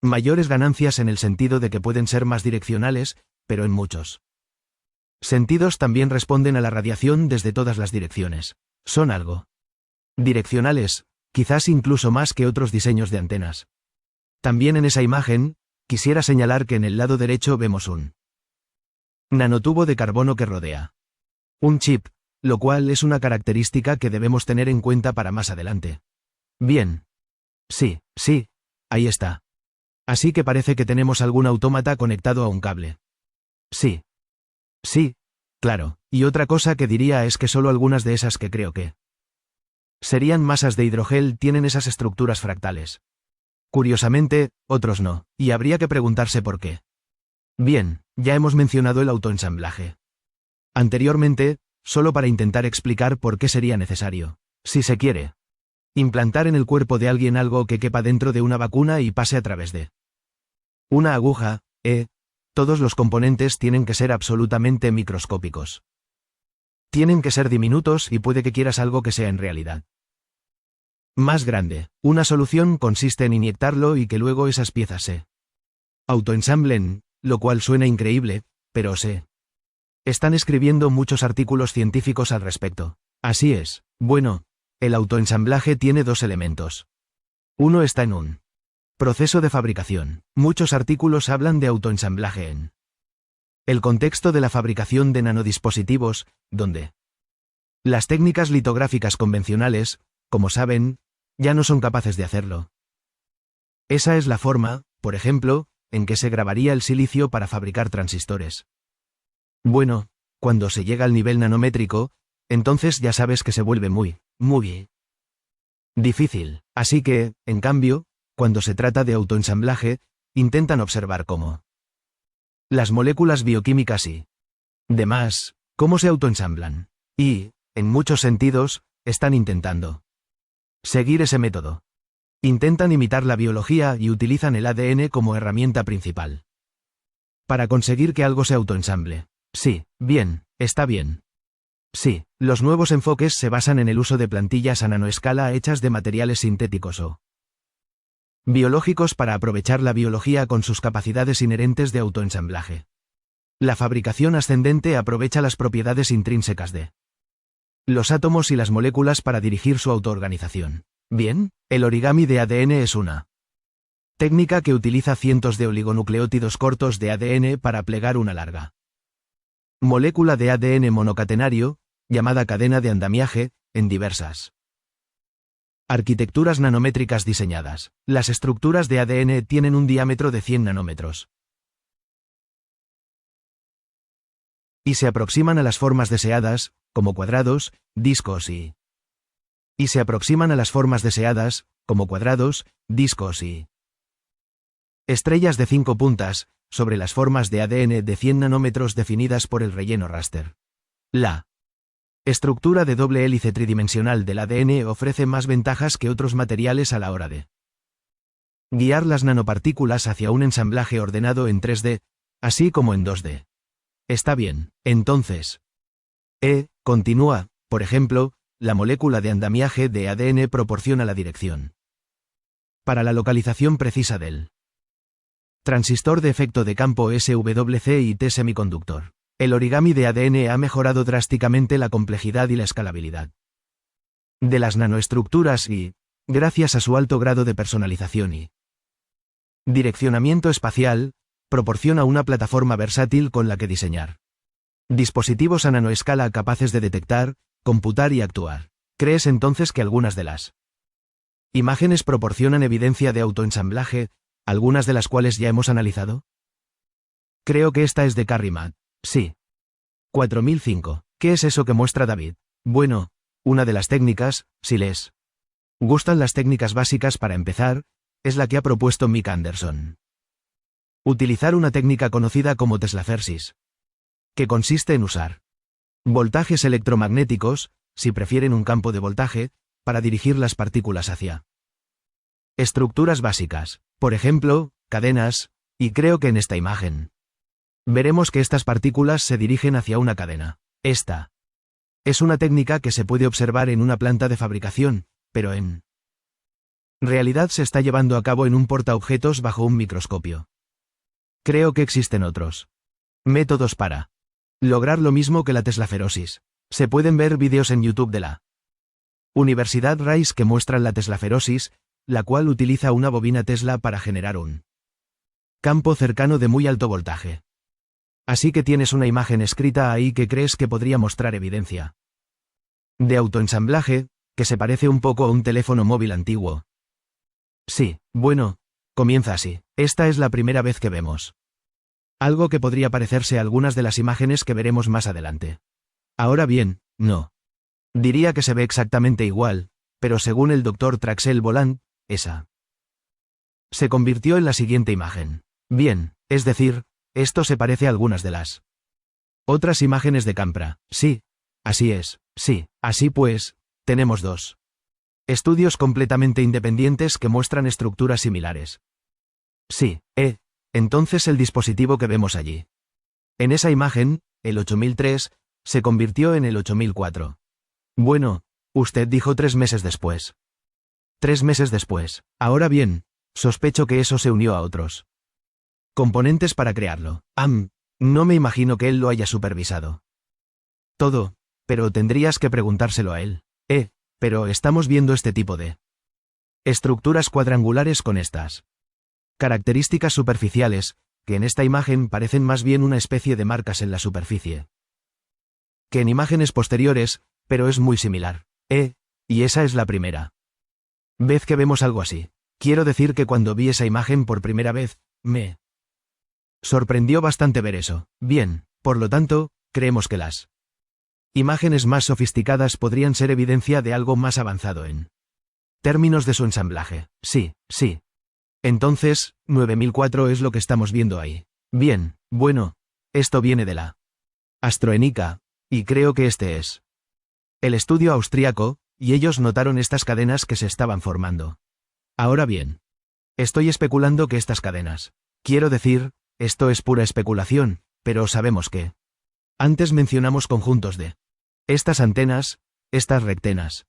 Speaker 5: mayores ganancias en el sentido de que pueden ser más direccionales, pero en muchos sentidos también responden a la radiación desde todas las direcciones. Son algo Direccionales, quizás incluso más que otros diseños de antenas. También en esa imagen, quisiera señalar que en el lado derecho vemos un nanotubo de carbono que rodea un chip, lo cual es una característica que debemos tener en cuenta para más adelante. Bien. Sí, ahí está. Así que parece que tenemos algún autómata conectado a un cable. Sí, claro. Y otra cosa que diría es que solo algunas de esas que creo que serían masas de hidrogel tienen esas estructuras fractales. Curiosamente, otros no, y habría que preguntarse por qué. Bien, ya hemos mencionado el autoensamblaje anteriormente, solo para intentar explicar por qué sería necesario, si se quiere, implantar en el cuerpo de alguien algo que quepa dentro de una vacuna y pase a través de una aguja. Todos los componentes tienen que ser absolutamente microscópicos. Tienen que ser diminutos y puede que quieras algo que sea en realidad más grande. Una solución consiste en inyectarlo y que luego esas piezas se autoensamblen, lo cual suena increíble, pero están escribiendo muchos artículos científicos al respecto. Así es. Bueno, el autoensamblaje tiene dos elementos. Uno está en un proceso de fabricación. Muchos artículos hablan de autoensamblaje en el contexto de la fabricación de nanodispositivos, donde las técnicas litográficas convencionales, como saben, ya no son capaces de hacerlo. Esa es la forma, por ejemplo, en que se grabaría el silicio para fabricar transistores. Bueno, cuando se llega al nivel nanométrico, entonces ya sabes que se vuelve muy difícil. Así que, en cambio, cuando se trata de autoensamblaje, intentan observar cómo las moléculas bioquímicas y demás, cómo se autoensamblan. Y, en muchos sentidos, están intentando seguir ese método. Intentan imitar la biología y utilizan el ADN como herramienta principal para conseguir que algo se autoensamble. Sí, bien, está bien. Sí, los nuevos enfoques se basan en el uso de plantillas a nanoescala hechas de materiales sintéticos o biológicos para aprovechar la biología con sus capacidades inherentes de autoensamblaje. La fabricación ascendente aprovecha las propiedades intrínsecas de los átomos y las moléculas para dirigir su autoorganización. Bien, el origami de ADN es una técnica que utiliza cientos de oligonucleótidos cortos de ADN para plegar una larga molécula de ADN monocatenario, llamada cadena de andamiaje, en diversas arquitecturas nanométricas diseñadas. Las estructuras de ADN tienen un diámetro de 100 nanómetros y se aproximan a las formas deseadas, como cuadrados, discos y se aproximan a las formas deseadas, como cuadrados, discos y estrellas de 5 puntas, sobre las formas de ADN de 100 nanómetros definidas por el relleno raster. La estructura de doble hélice tridimensional del ADN ofrece más ventajas que otros materiales a la hora de guiar las nanopartículas hacia un ensamblaje ordenado en 3D, así como en 2D. Está bien, entonces. Continúa, por ejemplo, la molécula de andamiaje de ADN proporciona la dirección para la localización precisa del transistor de efecto de campo SWC y T semiconductor. El origami de ADN ha mejorado drásticamente la complejidad y la escalabilidad de las nanoestructuras y, gracias a su alto grado de personalización y direccionamiento espacial, proporciona una plataforma versátil con la que diseñar dispositivos a nanoescala capaces de detectar, computar y actuar. ¿Crees entonces que algunas de las imágenes proporcionan evidencia de autoensamblaje, algunas de las cuales ya hemos analizado? Creo que esta es de Carrimat. Sí. 4005. ¿Qué es eso que muestra David? Bueno, una de las técnicas, si les gustan las técnicas básicas para empezar, es la que ha propuesto Mick Anderson. Utilizar una técnica conocida como teslafersis, que consiste en usar voltajes electromagnéticos, si prefieren un campo de voltaje, para dirigir las partículas hacia estructuras básicas, por ejemplo, cadenas, y creo que en esta imagen veremos que estas partículas se dirigen hacia una cadena. Esta es una técnica que se puede observar en una planta de fabricación, pero en realidad se está llevando a cabo en un portaobjetos bajo un microscopio. Creo que existen otros métodos para lograr lo mismo que la teslaferosis. Se pueden ver vídeos en YouTube de la Universidad Rice que muestran la teslaferosis, la cual utiliza una bobina Tesla para generar un campo cercano de muy alto voltaje. Así que tienes una imagen escrita ahí que crees que podría mostrar evidencia de autoensamblaje, que se parece un poco a un teléfono móvil antiguo. Sí, bueno, comienza así. Esta es la primera vez que vemos algo que podría parecerse a algunas de las imágenes que veremos más adelante. Ahora bien, no. Diría que se ve exactamente igual, pero según el Dr. Traxel Volant, esa se convirtió en la siguiente imagen. Bien, es decir, esto se parece a algunas de las otras imágenes de Campra. Sí, así es, sí, así pues, tenemos dos estudios completamente independientes que muestran estructuras similares. Sí, entonces el dispositivo que vemos allí. En esa imagen, el 8003, se convirtió en el 8004. Bueno, usted dijo 3 meses después. 3 meses después. Ahora bien, sospecho que eso se unió a otros componentes para crearlo. No me imagino que él lo haya supervisado todo, pero tendrías que preguntárselo a él. Pero estamos viendo este tipo de estructuras cuadrangulares con estas características superficiales, que en esta imagen parecen más bien una especie de marcas en la superficie que en imágenes posteriores, pero es muy similar. Y esa es la primera vez que vemos algo así. Quiero decir que cuando vi esa imagen por primera vez, me sorprendió bastante ver eso. Bien, por lo tanto, creemos que las imágenes más sofisticadas podrían ser evidencia de algo más avanzado en términos de su ensamblaje. Sí. Entonces, 9004 es lo que estamos viendo ahí. Bien, bueno, esto viene de la Astroenica, y creo que este es el estudio austríaco, y ellos notaron estas cadenas que se estaban formando. Ahora bien, estoy especulando que estas cadenas, quiero decir, esto es pura especulación, pero sabemos que antes mencionamos conjuntos de estas antenas, estas rectenas,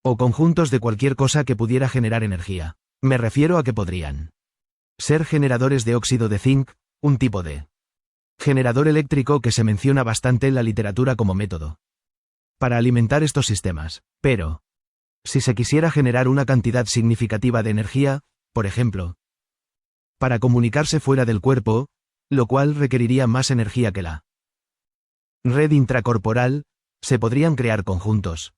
Speaker 5: o conjuntos de cualquier cosa que pudiera generar energía. Me refiero a que podrían ser generadores de óxido de zinc, un tipo de generador eléctrico que se menciona bastante en la literatura como método para alimentar estos sistemas. Pero, si se quisiera generar una cantidad significativa de energía, por ejemplo, para comunicarse fuera del cuerpo, lo cual requeriría más energía que la red intracorporal, se podrían crear conjuntos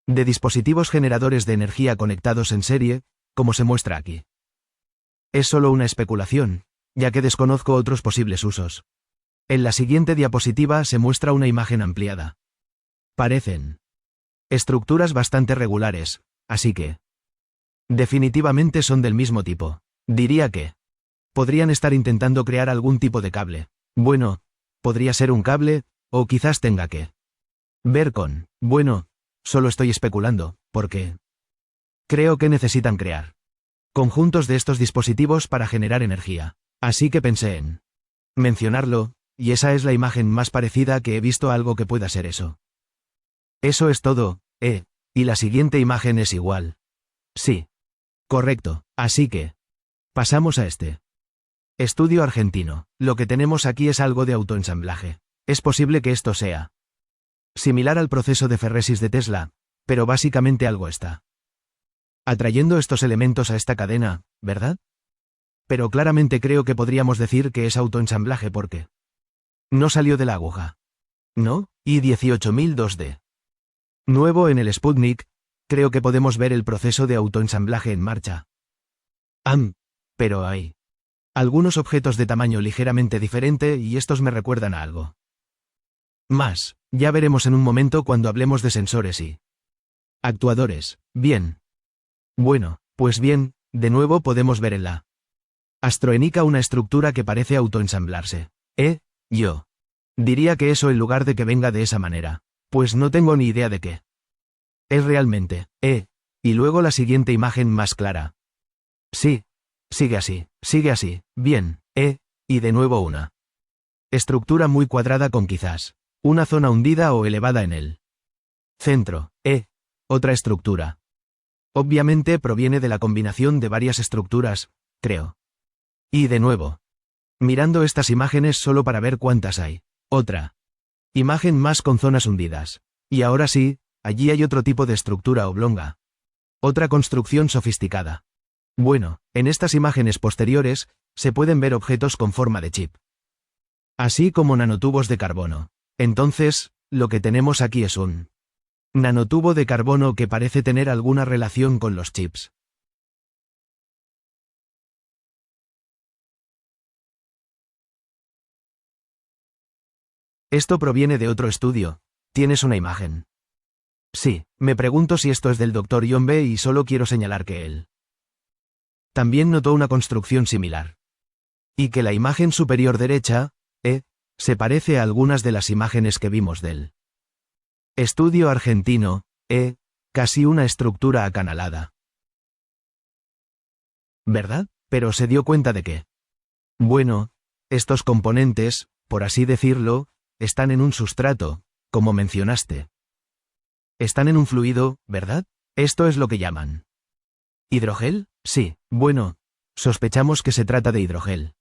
Speaker 5: de dispositivos generadores de energía conectados en serie, como se muestra aquí. Es solo una especulación, ya que desconozco otros posibles usos. En la siguiente diapositiva se muestra una imagen ampliada. Parecen estructuras bastante regulares, así que definitivamente son del mismo tipo. Diría que podrían estar intentando crear algún tipo de cable. Bueno, podría ser un cable, o quizás tenga que ver con, bueno, solo estoy especulando, porque creo que necesitan crear conjuntos de estos dispositivos para generar energía. Así que pensé en mencionarlo, y esa es la imagen más parecida que he visto a algo que pueda ser eso. Eso es todo, y la siguiente imagen es igual. Sí. Correcto, así que pasamos a este estudio argentino. Lo que tenemos aquí es algo de autoensamblaje. Es posible que esto sea similar al proceso de ferresis de Tesla, pero básicamente algo está atrayendo estos elementos a esta cadena, ¿verdad? Pero claramente creo que podríamos decir que es autoensamblaje porque no salió de la aguja. ¿No? Y 18002D. Nuevo en el Sputnik, creo que podemos ver el proceso de autoensamblaje en marcha. Pero hay algunos objetos de tamaño ligeramente diferente y estos me recuerdan a algo más. Ya veremos en un momento cuando hablemos de sensores y actuadores. Bien. Bueno, pues bien, de nuevo podemos ver en la Astroenica una estructura que parece autoensamblarse. Yo diría que eso en lugar de que venga de esa manera, pues no tengo ni idea de qué es realmente. Y luego la siguiente imagen más clara. Sí, sigue así, bien, y de nuevo una estructura muy cuadrada con quizás una zona hundida o elevada en el centro. Otra estructura. Obviamente proviene de la combinación de varias estructuras, creo. Y de nuevo, mirando estas imágenes solo para ver cuántas hay. Otra imagen más con zonas hundidas. Y ahora sí, allí hay otro tipo de estructura oblonga. Otra construcción sofisticada. Bueno, en estas imágenes posteriores, se pueden ver objetos con forma de chip. Así como nanotubos de carbono. Entonces, lo que tenemos aquí es un nanotubo de carbono que parece tener alguna relación con los chips. Esto proviene de otro estudio. ¿Tienes una imagen? Sí, me pregunto si esto es del Dr. Yombe y solo quiero señalar que él también notó una construcción similar. Y que la imagen superior derecha, se parece a algunas de las imágenes que vimos del estudio argentino, casi una estructura acanalada. ¿Verdad? Pero se dio cuenta de que, bueno, estos componentes, por así decirlo, están en un sustrato, como mencionaste. Están en un fluido, ¿verdad? Esto es lo que llaman ¿hidrogel? Sí, bueno, sospechamos que se trata de hidrogel.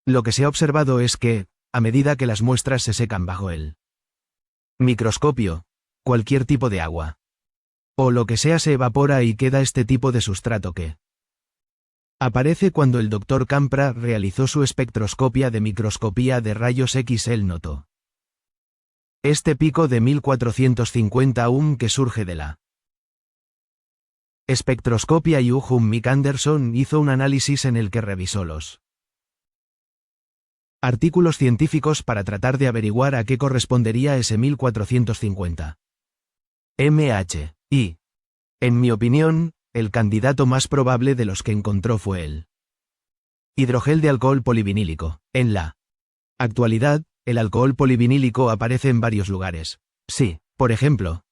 Speaker 5: Lo que se ha observado es que, a medida que las muestras se secan bajo el microscopio, cualquier tipo de agua o lo que sea se evapora y queda este tipo de sustrato que aparece cuando el Dr. Campra realizó su espectroscopia de microscopía de rayos X. Él notó este pico de 1450 que surge de la espectroscopia y Mick Anderson hizo un análisis en el que revisó los artículos científicos para tratar de averiguar a qué correspondería ese 1450 mH, y, en mi opinión, el candidato más probable de los que encontró fue el hidrogel de alcohol polivinílico. En la actualidad, el alcohol polivinílico aparece en varios lugares. Sí, por ejemplo,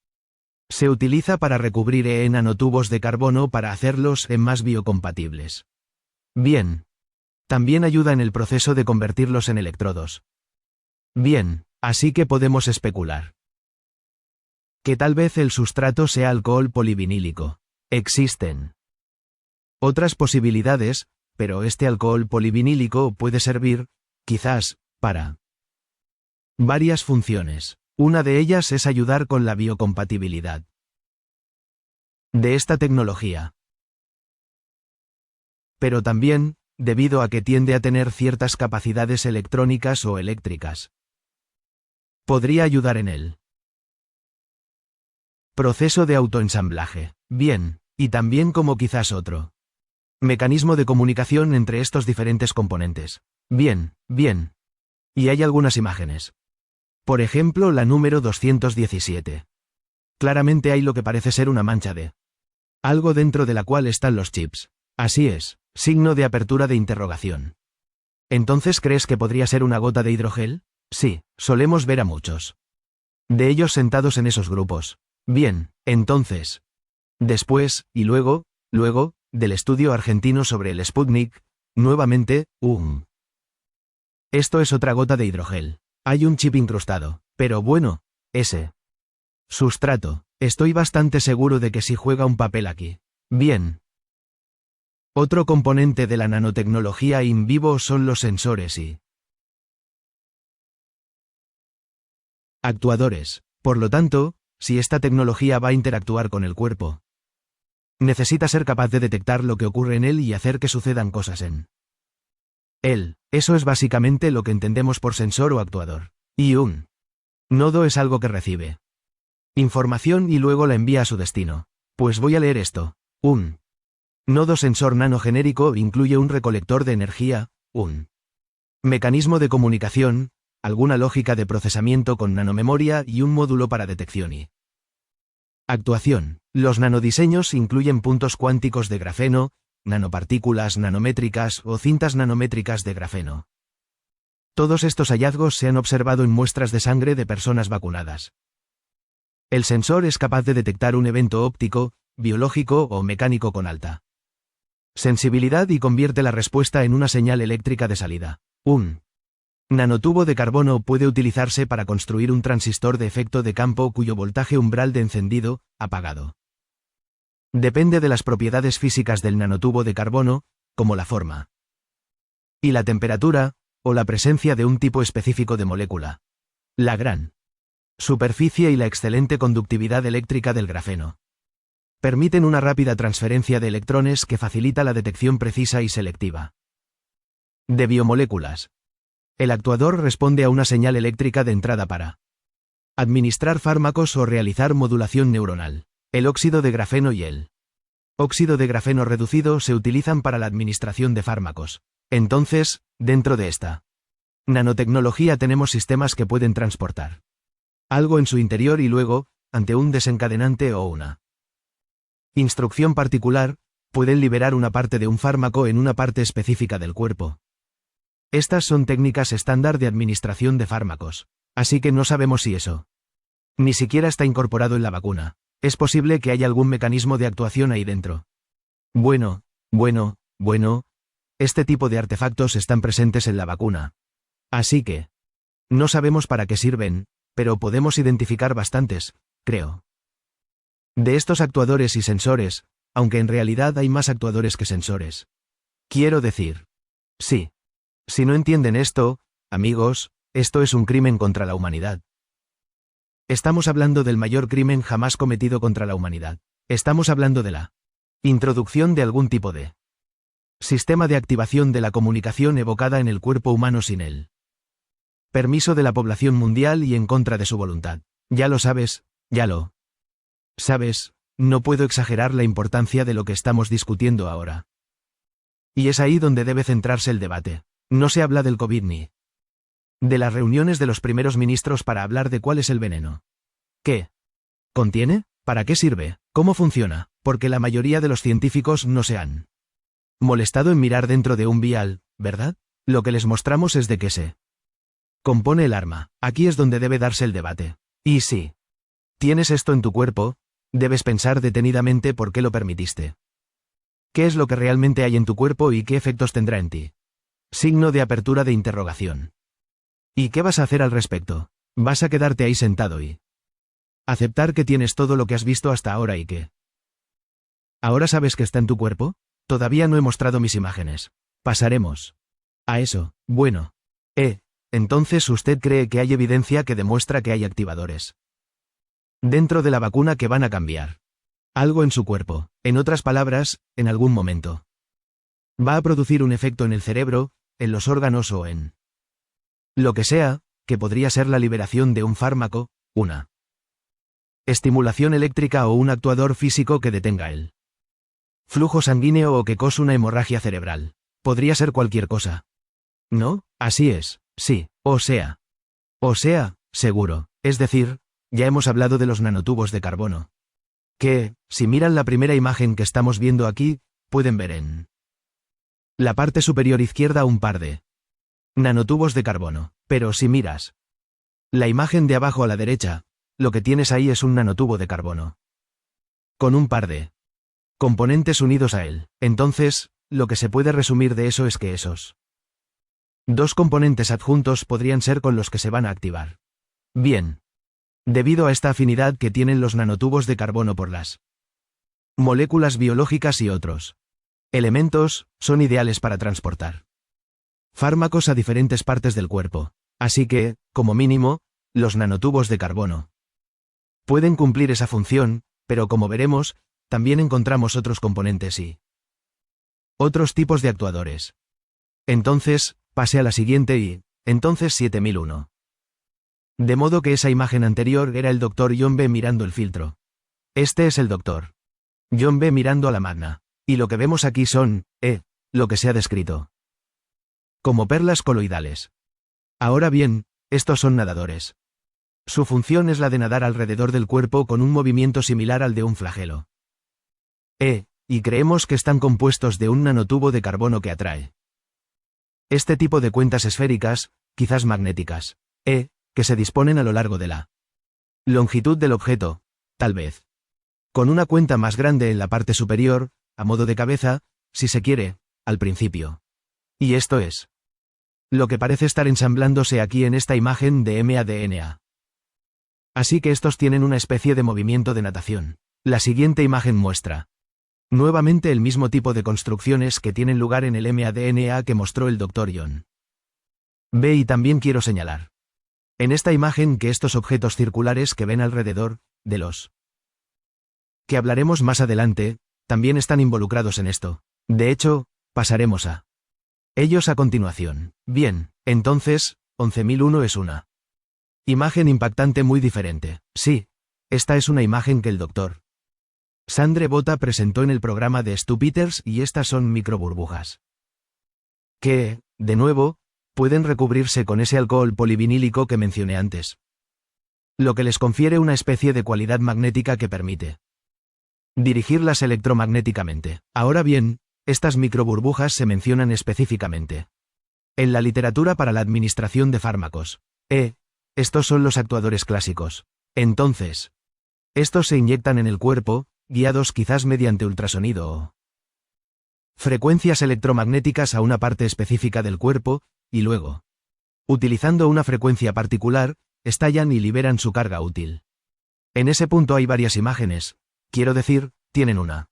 Speaker 5: se utiliza para recubrir nanotubos de carbono para hacerlos más biocompatibles. Bien. También ayuda en el proceso de convertirlos en electrodos. Bien, así que podemos especular que tal vez el sustrato sea alcohol polivinílico. Existen otras posibilidades, pero este alcohol polivinílico puede servir, quizás, para varias funciones. Una de ellas es ayudar con la biocompatibilidad de esta tecnología. Pero también, debido a que tiende a tener ciertas capacidades electrónicas o eléctricas, podría ayudar en el proceso de autoensamblaje. Bien, y también como quizás otro mecanismo de comunicación entre estos diferentes componentes. Bien, bien. Y hay algunas imágenes. Por ejemplo, la número 217. Claramente hay lo que parece ser una mancha de algo dentro de la cual están los chips. Así es, signo de apertura de interrogación. ¿Entonces crees que podría ser una gota de hidrogel? Sí, solemos ver a muchos de ellos sentados en esos grupos. Bien, entonces. Después, y luego, del estudio argentino sobre el Sputnik, nuevamente, esto es otra gota de hidrogel. Hay un chip incrustado, pero bueno, ese sustrato, estoy bastante seguro de que sí juega un papel aquí. Bien. Otro componente de la nanotecnología in vivo son los sensores y actuadores. Por lo tanto, si esta tecnología va a interactuar con el cuerpo, necesita ser capaz de detectar lo que ocurre en él y hacer que sucedan cosas en él. Eso es básicamente lo que entendemos por sensor o actuador. Y un nodo es algo que recibe información y luego la envía a su destino. Pues voy a leer esto. Un nodo sensor nanogenérico incluye un recolector de energía, un mecanismo de comunicación, alguna lógica de procesamiento con nanomemoria y un módulo para detección y actuación. Los nanodiseños incluyen puntos cuánticos de grafeno, nanopartículas nanométricas o cintas nanométricas de grafeno. Todos estos hallazgos se han observado en muestras de sangre de personas vacunadas. El sensor es capaz de detectar un evento óptico, biológico o mecánico con alta sensibilidad y convierte la respuesta en una señal eléctrica de salida. Un nanotubo de carbono puede utilizarse para construir un transistor de efecto de campo cuyo voltaje umbral de encendido, apagado, depende de las propiedades físicas del nanotubo de carbono, como la forma y la temperatura, o la presencia de un tipo específico de molécula. La gran superficie y la excelente conductividad eléctrica del grafeno. Permiten una rápida transferencia de electrones que facilita la detección precisa y selectiva. De biomoléculas. El actuador responde a una señal eléctrica de entrada para administrar fármacos o realizar modulación neuronal. El óxido de grafeno y el óxido de grafeno reducido se utilizan para la administración de fármacos. Entonces, dentro de esta nanotecnología tenemos sistemas que pueden transportar algo en su interior y luego, ante un desencadenante o una instrucción particular, pueden liberar una parte de un fármaco en una parte específica del cuerpo. Estas son técnicas estándar de administración de fármacos, así que no sabemos si eso ni siquiera está incorporado en la vacuna. Es posible que haya algún mecanismo de actuación ahí dentro. Bueno, este tipo de artefactos están presentes en la vacuna. Así que no sabemos para qué sirven, pero podemos identificar bastantes, creo. De estos actuadores y sensores, aunque en realidad hay más actuadores que sensores. Quiero decir, sí. Si no entienden esto, amigos, esto es un crimen contra la humanidad. Estamos hablando del mayor crimen jamás cometido contra la humanidad. Estamos hablando de la introducción de algún tipo de sistema de activación de la comunicación evocada en el cuerpo humano sin el permiso de la población mundial y en contra de su voluntad. Ya lo sabes, ya lo sabes, no puedo exagerar la importancia de lo que estamos discutiendo ahora. Y es ahí donde debe centrarse el debate. No se habla del COVID ni de las reuniones de los primeros ministros para hablar de cuál es el veneno. ¿Qué contiene? ¿Para qué sirve? ¿Cómo funciona? Porque la mayoría de los científicos no se han molestado en mirar dentro de un vial, ¿verdad? Lo que les mostramos es de qué se compone el arma. Aquí es donde debe darse el debate. Y si tienes esto en tu cuerpo, debes pensar detenidamente por qué lo permitiste. ¿Qué es lo que realmente hay en tu cuerpo y qué efectos tendrá en ti? Signo de apertura de interrogación. ¿Y qué vas a hacer al respecto? ¿Vas a quedarte ahí sentado y aceptar que tienes todo lo que has visto hasta ahora y que ahora sabes que está en tu cuerpo? Todavía no he mostrado mis imágenes. Pasaremos a eso. Bueno. Entonces usted cree que hay evidencia que demuestra que hay activadores dentro de la vacuna que van a cambiar algo en su cuerpo. En otras palabras, en algún momento va a producir un efecto en el cerebro, en los órganos o en lo que sea, que podría ser la liberación de un fármaco, una estimulación eléctrica o un actuador físico que detenga el flujo sanguíneo o que cause una hemorragia cerebral. Podría ser cualquier cosa. ¿No? Así es, sí, o sea, seguro. Es decir, ya hemos hablado de los nanotubos de carbono. Que, si miran la primera imagen que estamos viendo aquí, pueden ver en la parte superior izquierda un par de nanotubos de carbono. Pero si miras la imagen de abajo a la derecha, lo que tienes ahí es un nanotubo de carbono con un par de componentes unidos a él. Entonces, lo que se puede resumir de eso es que esos dos componentes adjuntos podrían ser con los que se van a activar. Bien. Debido a esta afinidad que tienen los nanotubos de carbono por las moléculas biológicas y otros elementos, son ideales para transportar fármacos a diferentes partes del cuerpo. Así que, como mínimo, los nanotubos de carbono pueden cumplir esa función, pero como veremos, también encontramos otros componentes y otros tipos de actuadores. Entonces, pase a la siguiente y, entonces 7001. De modo que esa imagen anterior era el Dr. John B. mirando el filtro. Este es el Dr. John B. mirando a la magna. Y lo que vemos aquí son, lo que se ha descrito como perlas coloidales. Ahora bien, estos son nadadores. Su función es la de nadar alrededor del cuerpo con un movimiento similar al de un flagelo. Y creemos que están compuestos de un nanotubo de carbono que atrae este tipo de cuentas esféricas, quizás magnéticas, que se disponen a lo largo de la longitud del objeto, tal vez con una cuenta más grande en la parte superior, a modo de cabeza, si se quiere, al principio. Y esto es lo que parece estar ensamblándose aquí en esta imagen de mADNA. Así que estos tienen una especie de movimiento de natación. La siguiente imagen muestra nuevamente el mismo tipo de construcciones que tienen lugar en el mADNA que mostró el Dr. John B. Y también quiero señalar En esta imagen que estos objetos circulares que ven alrededor, de los que hablaremos más adelante, también están involucrados en esto. De hecho, pasaremos a ellos a continuación. Bien, entonces, 11001 es una imagen impactante muy diferente. Sí, esta es una imagen que el Dr. Sandre Bota presentó en el programa de Stu Peters y estas son microburbujas que, de nuevo, pueden recubrirse con ese alcohol polivinílico que mencioné antes, lo que les confiere una especie de cualidad magnética que permite dirigirlas electromagnéticamente. Ahora bien, estas microburbujas se mencionan específicamente en la literatura para la administración de fármacos. Estos son los actuadores clásicos. Entonces, estos se inyectan en el cuerpo, guiados quizás mediante ultrasonido o frecuencias electromagnéticas a una parte específica del cuerpo, y luego, utilizando una frecuencia particular, estallan y liberan su carga útil. En ese punto hay varias imágenes, quiero decir, tienen una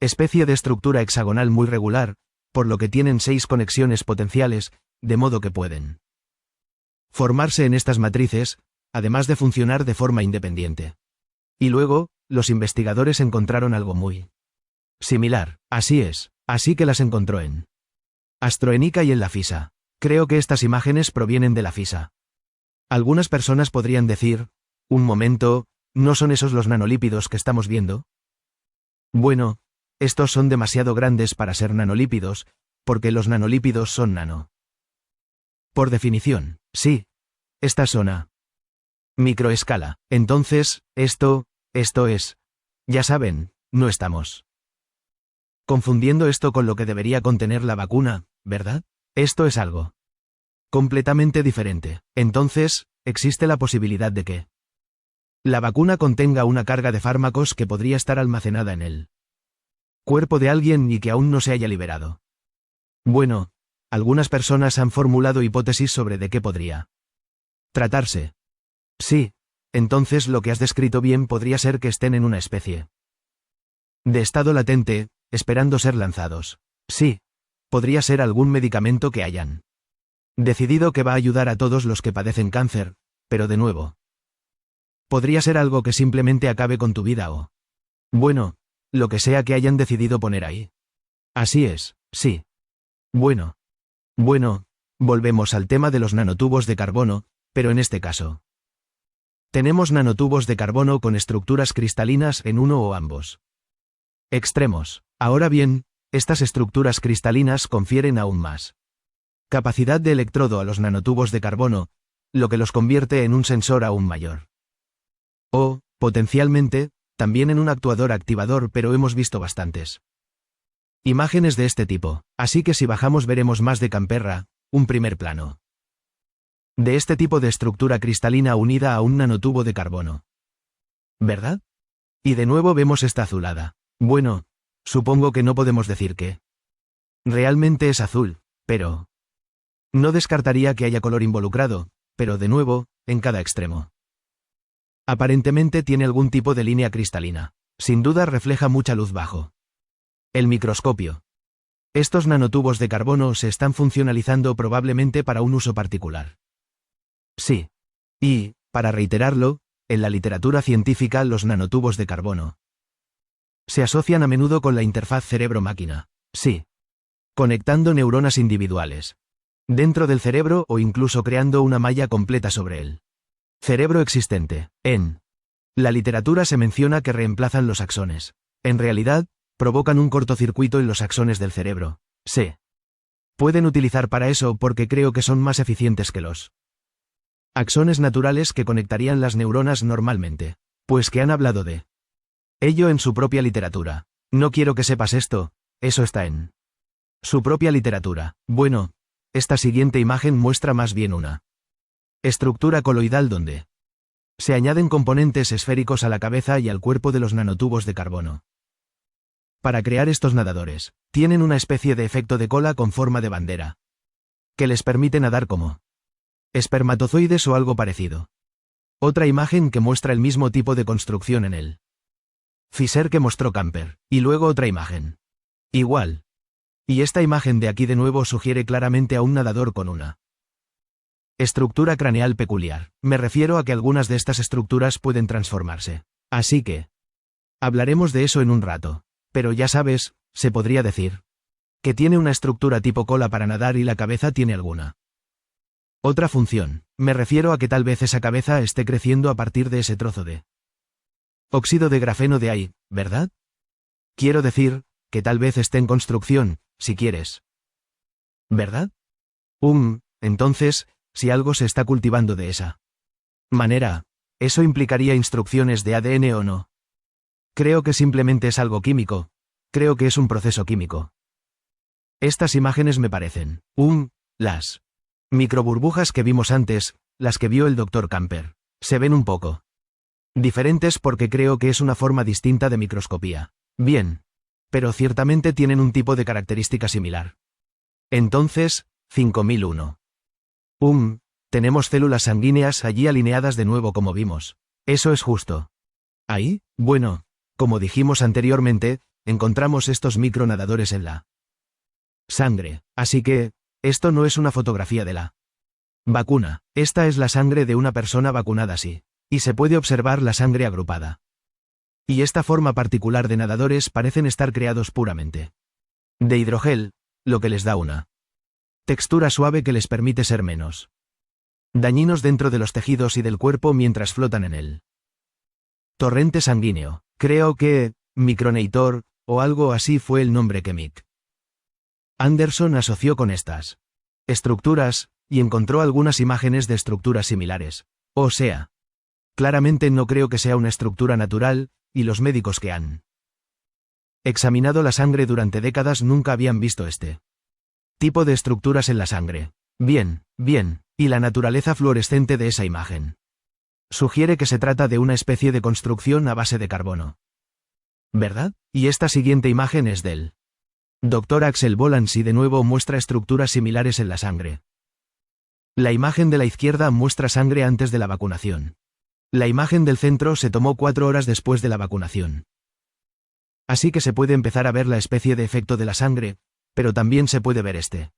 Speaker 5: especie de estructura hexagonal muy regular, por lo que tienen 6 conexiones potenciales, de modo que pueden formarse en estas matrices, además de funcionar de forma independiente. Y luego, los investigadores encontraron algo muy similar. Así es, así que las encontró en Astroenica y en la FISA. Creo que estas imágenes provienen de la FISA. Algunas personas podrían decir, un momento, ¿no son esos los nanolípidos que estamos viendo? Bueno, estos son demasiado grandes para ser nanolípidos, porque los nanolípidos son nano. Por definición, sí. Estas son a microescala. Entonces, esto es, ya saben, no estamos confundiendo esto con lo que debería contener la vacuna, ¿verdad? Esto es algo completamente diferente. Entonces, existe la posibilidad de que la vacuna contenga una carga de fármacos que podría estar almacenada en el cuerpo de alguien y que aún no se haya liberado. Bueno, algunas personas han formulado hipótesis sobre de qué podría tratarse. Sí, entonces lo que has descrito bien podría ser que estén en una especie de estado latente, esperando ser lanzados. Sí, podría ser algún medicamento que hayan decidido que va a ayudar a todos los que padecen cáncer, pero de nuevo, podría ser algo que simplemente acabe con tu vida o, bueno, lo que sea que hayan decidido poner ahí. Así es, sí. Bueno, volvemos al tema de los nanotubos de carbono, pero en este caso, tenemos nanotubos de carbono con estructuras cristalinas en uno o ambos extremos. Ahora bien, estas estructuras cristalinas confieren aún más capacidad de electrodo a los nanotubos de carbono, lo que los convierte en un sensor aún mayor. O, potencialmente, también en un actuador activador, pero hemos visto bastantes imágenes de este tipo, así que si bajamos veremos más de Camperra, un primer plano de este tipo de estructura cristalina unida a un nanotubo de carbono. ¿Verdad? Y de nuevo vemos esta azulada. Bueno, supongo que no podemos decir que realmente es azul, pero no descartaría que haya color involucrado, pero de nuevo, en cada extremo. Aparentemente tiene algún tipo de línea cristalina. Sin duda refleja mucha luz bajo el microscopio. Estos nanotubos de carbono se están funcionalizando probablemente para un uso particular. Sí. Y, para reiterarlo, en la literatura científica los nanotubos de carbono se asocian a menudo con la interfaz cerebro-máquina. Sí. Conectando neuronas individuales dentro del cerebro o incluso creando una malla completa sobre él. Cerebro existente. En la literatura se menciona que reemplazan los axones. En realidad, provocan un cortocircuito en los axones del cerebro. Se pueden utilizar para eso porque creo que son más eficientes que los axones naturales que conectarían las neuronas normalmente. Pues que han hablado de ello en su propia literatura. No quiero que sepas esto, eso está en su propia literatura. Bueno, esta siguiente imagen muestra más bien una estructura coloidal donde se añaden componentes esféricos a la cabeza y al cuerpo de los nanotubos de carbono. Para crear estos nadadores, tienen una especie de efecto de cola con forma de bandera, que les permite nadar como espermatozoides o algo parecido. Otra imagen que muestra el mismo tipo de construcción en el Fisher que mostró Camper, y luego otra imagen. Igual. Y esta imagen de aquí de nuevo sugiere claramente a un nadador con una Estructura craneal peculiar. Me refiero a que algunas de estas estructuras pueden transformarse. Así que hablaremos de eso en un rato. Pero ya sabes, se podría decir que tiene una estructura tipo cola para nadar y la cabeza tiene alguna otra función. Me refiero a que tal vez esa cabeza esté creciendo a partir de ese trozo de óxido de grafeno de ahí, ¿verdad? Quiero decir, que tal vez esté en construcción, si quieres. ¿Verdad? Entonces, si algo se está cultivando de esa manera, ¿eso implicaría instrucciones de ADN o no? Creo que simplemente es algo químico. Creo que es un proceso químico. Estas imágenes me parecen, las microburbujas que vimos antes, las que vio el Dr. Camper, se ven un poco diferentes porque creo que es una forma distinta de microscopía. Bien. Pero ciertamente tienen un tipo de característica similar. Entonces, 5001. Tenemos células sanguíneas allí alineadas de nuevo como vimos. Eso es justo. Ahí, bueno, como dijimos anteriormente, encontramos estos micronadadores en la sangre. Así que, esto no es una fotografía de la vacuna. Esta es la sangre de una persona vacunada así. Y se puede observar la sangre agrupada. Y esta forma particular de nadadores parecen estar creados puramente de hidrogel, lo que les da una textura suave que les permite ser menos dañinos dentro de los tejidos y del cuerpo mientras flotan en el torrente sanguíneo. Creo que micronator o algo así fue el nombre que Mick Anderson asoció con estas estructuras, y encontró algunas imágenes de estructuras similares. O sea, claramente no creo que sea una estructura natural, y los médicos que han examinado la sangre durante décadas nunca habían visto este tipo de estructuras en la sangre. Bien, y la naturaleza fluorescente de esa imagen sugiere que se trata de una especie de construcción a base de carbono. ¿Verdad? Y esta siguiente imagen es del Dr. Axel Bolans y de nuevo muestra estructuras similares en la sangre. La imagen de la izquierda muestra sangre antes de la vacunación. La imagen del centro se tomó 4 horas después de la vacunación. Así que se puede empezar a ver la especie de efecto de la sangre, pero también se puede ver este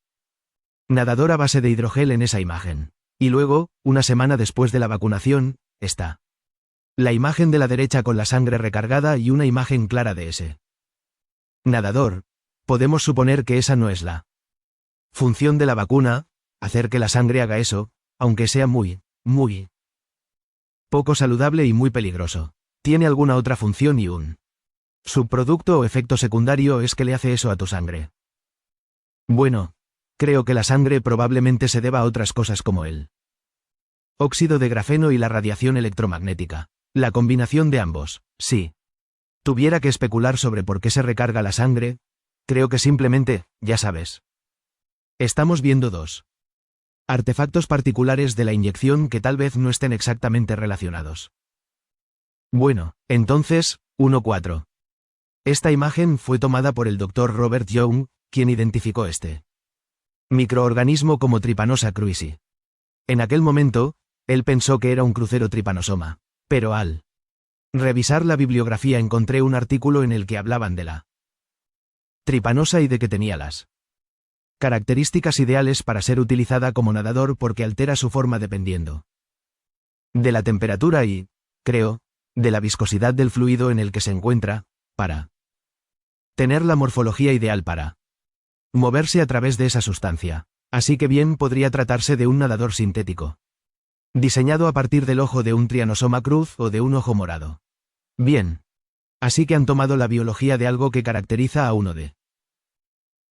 Speaker 5: nadador a base de hidrogel en esa imagen. Y luego, una semana después de la vacunación, está la imagen de la derecha con la sangre recargada y una imagen clara de ese nadador. Podemos suponer que esa no es la función de la vacuna, hacer que la sangre haga eso, aunque sea muy poco saludable y muy peligroso. Tiene alguna otra función y un subproducto o efecto secundario es que le hace eso a tu sangre. Bueno, creo que la sangre probablemente se deba a otras cosas como el óxido de grafeno y la radiación electromagnética. La combinación de ambos, sí. Tuviera que especular sobre por qué se recarga la sangre, creo que simplemente, ya sabes. Estamos viendo dos artefactos particulares de la inyección que tal vez no estén exactamente relacionados. Bueno, entonces, 1.4. Esta imagen fue tomada por el Dr. Robert Young, quien identificó este microorganismo como Trypanosoma cruzi. En aquel momento, él pensó que era un crucero tripanosoma, pero al revisar la bibliografía encontré un artículo en el que hablaban de la tripanosa y de que tenía las características ideales para ser utilizada como nadador porque altera su forma dependiendo de la temperatura y, creo, de la viscosidad del fluido en el que se encuentra, para tener la morfología ideal para moverse a través de esa sustancia. Así que bien podría tratarse de un nadador sintético, diseñado a partir del ojo de un trianosoma cruz o de un ojo morado. Bien. Así que han tomado la biología de algo que caracteriza a uno de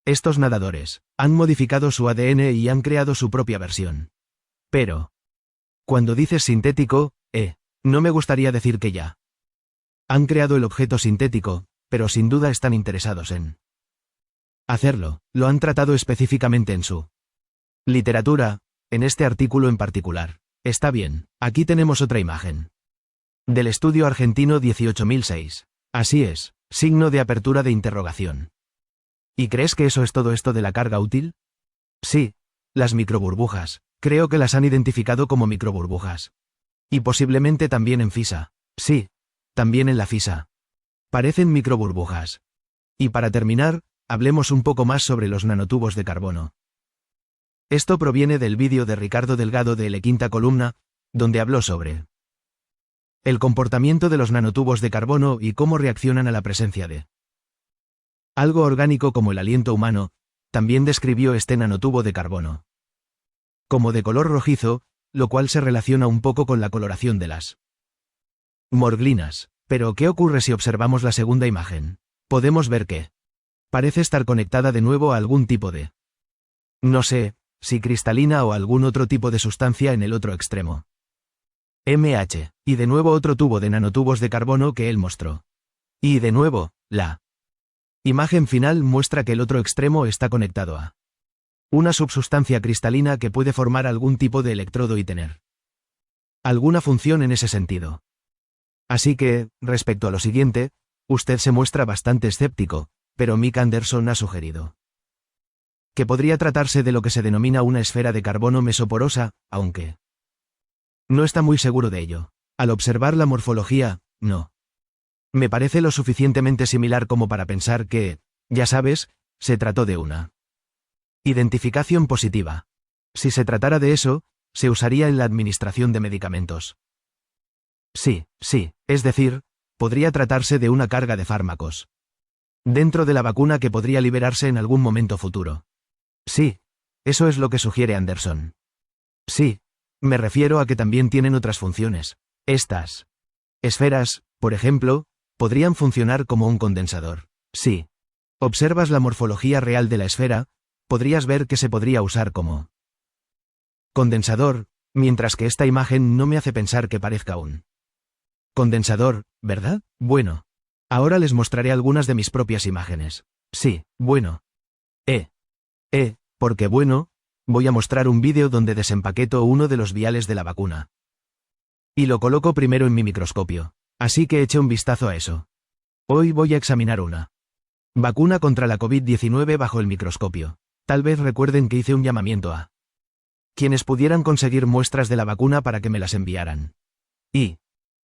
Speaker 5: estos nadadores, han modificado su ADN y han creado su propia versión. Pero, cuando dices sintético, no me gustaría decir que ya han creado el objeto sintético, pero sin duda están interesados en hacerlo. Lo han tratado específicamente en su literatura, en este artículo en particular. Está bien, aquí tenemos otra imagen. Del estudio argentino 18006. Así es, signo de apertura de interrogación. ¿Y crees que eso es todo esto de la carga útil? Sí, las microburbujas, creo que las han identificado como microburbujas. Y posiblemente también en fisa. Sí, también en la fisa. Parecen microburbujas. Y para terminar, hablemos un poco más sobre los nanotubos de carbono. Esto proviene del vídeo de Ricardo Delgado de La Quinta Columna, donde habló sobre el comportamiento de los nanotubos de carbono y cómo reaccionan a la presencia de algo orgánico como el aliento humano. También describió este nanotubo de carbono como de color rojizo, lo cual se relaciona un poco con la coloración de las morglinas. Pero, ¿qué ocurre si observamos la segunda imagen? Podemos ver que parece estar conectada de nuevo a algún tipo de, no sé, si cristalina o algún otro tipo de sustancia en el otro extremo. MH, y de nuevo otro tubo de nanotubos de carbono que él mostró. Y de nuevo, la imagen final muestra que el otro extremo está conectado a una subsustancia cristalina que puede formar algún tipo de electrodo y tener alguna función en ese sentido. Así que, respecto a lo siguiente, usted se muestra bastante escéptico, pero Mick Anderson ha sugerido que podría tratarse de lo que se denomina una esfera de carbono mesoporosa, aunque no está muy seguro de ello. Al observar la morfología, no me parece lo suficientemente similar como para pensar que, ya sabes, se trató de una identificación positiva. Si se tratara de eso, se usaría en la administración de medicamentos. Sí, es decir, podría tratarse de una carga de fármacos dentro de la vacuna que podría liberarse en algún momento futuro. Sí, eso es lo que sugiere Anderson. Sí, me refiero a que también tienen otras funciones. Estas esferas, por ejemplo, podrían funcionar como un condensador. Si observas la morfología real de la esfera, podrías ver que se podría usar como condensador, mientras que esta imagen no me hace pensar que parezca un condensador, ¿verdad? Bueno. Ahora les mostraré algunas de mis propias imágenes. Sí, bueno. Porque bueno, voy a mostrar un vídeo donde desempaqueto uno de los viales de la vacuna. Y lo coloco primero en mi microscopio. Así que eche un vistazo a eso. Hoy voy a examinar una vacuna contra la COVID-19 bajo el microscopio. Tal vez recuerden que hice un llamamiento a quienes pudieran conseguir muestras de la vacuna para que me las enviaran. Y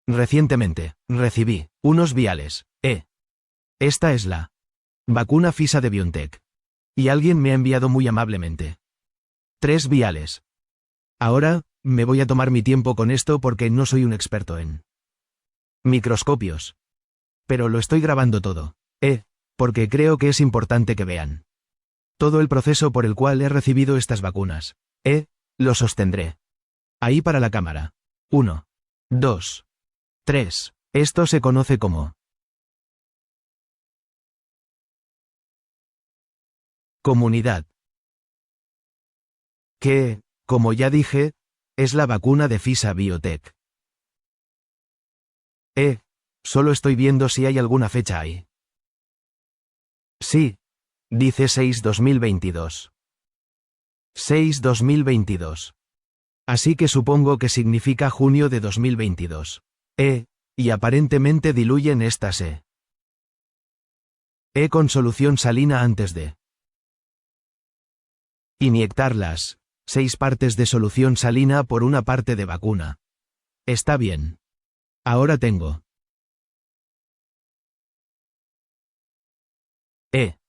Speaker 5: recientemente recibí unos viales. Esta es la vacuna FISA de BioNTech. Y alguien me ha enviado muy amablemente 3 viales. Ahora, me voy a tomar mi tiempo con esto porque no soy un experto en microscopios. Pero lo estoy grabando todo. Porque creo que es importante que vean todo el proceso por el cual he recibido estas vacunas. Lo sostendré ahí para la cámara. 1, 2, 3. Esto se conoce como comunidad. Que, como ya dije, es la vacuna de FISA Biotech. Solo estoy viendo si hay alguna fecha ahí. Sí. Dice 6-2022. 6-2022. Así que supongo que significa junio de 2022. Y aparentemente diluyen estas con solución salina antes de inyectarlas. 6 partes de solución salina por una parte de vacuna. Está bien. Ahora tengo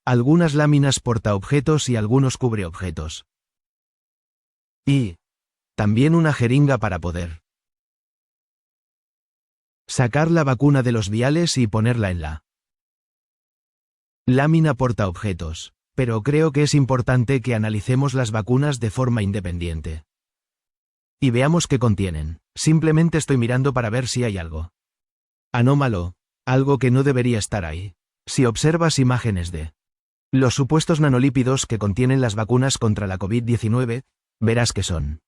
Speaker 5: algunas láminas portaobjetos y algunos cubreobjetos. Y también una jeringa para poder sacar la vacuna de los viales y ponerla en la lámina portaobjetos. Pero creo que es importante que analicemos las vacunas de forma independiente. Y veamos qué contienen. Simplemente estoy mirando para ver si hay algo anómalo, algo que no debería estar ahí. Si observas imágenes de los supuestos nanolípidos que contienen las vacunas contra la COVID-19, verás que son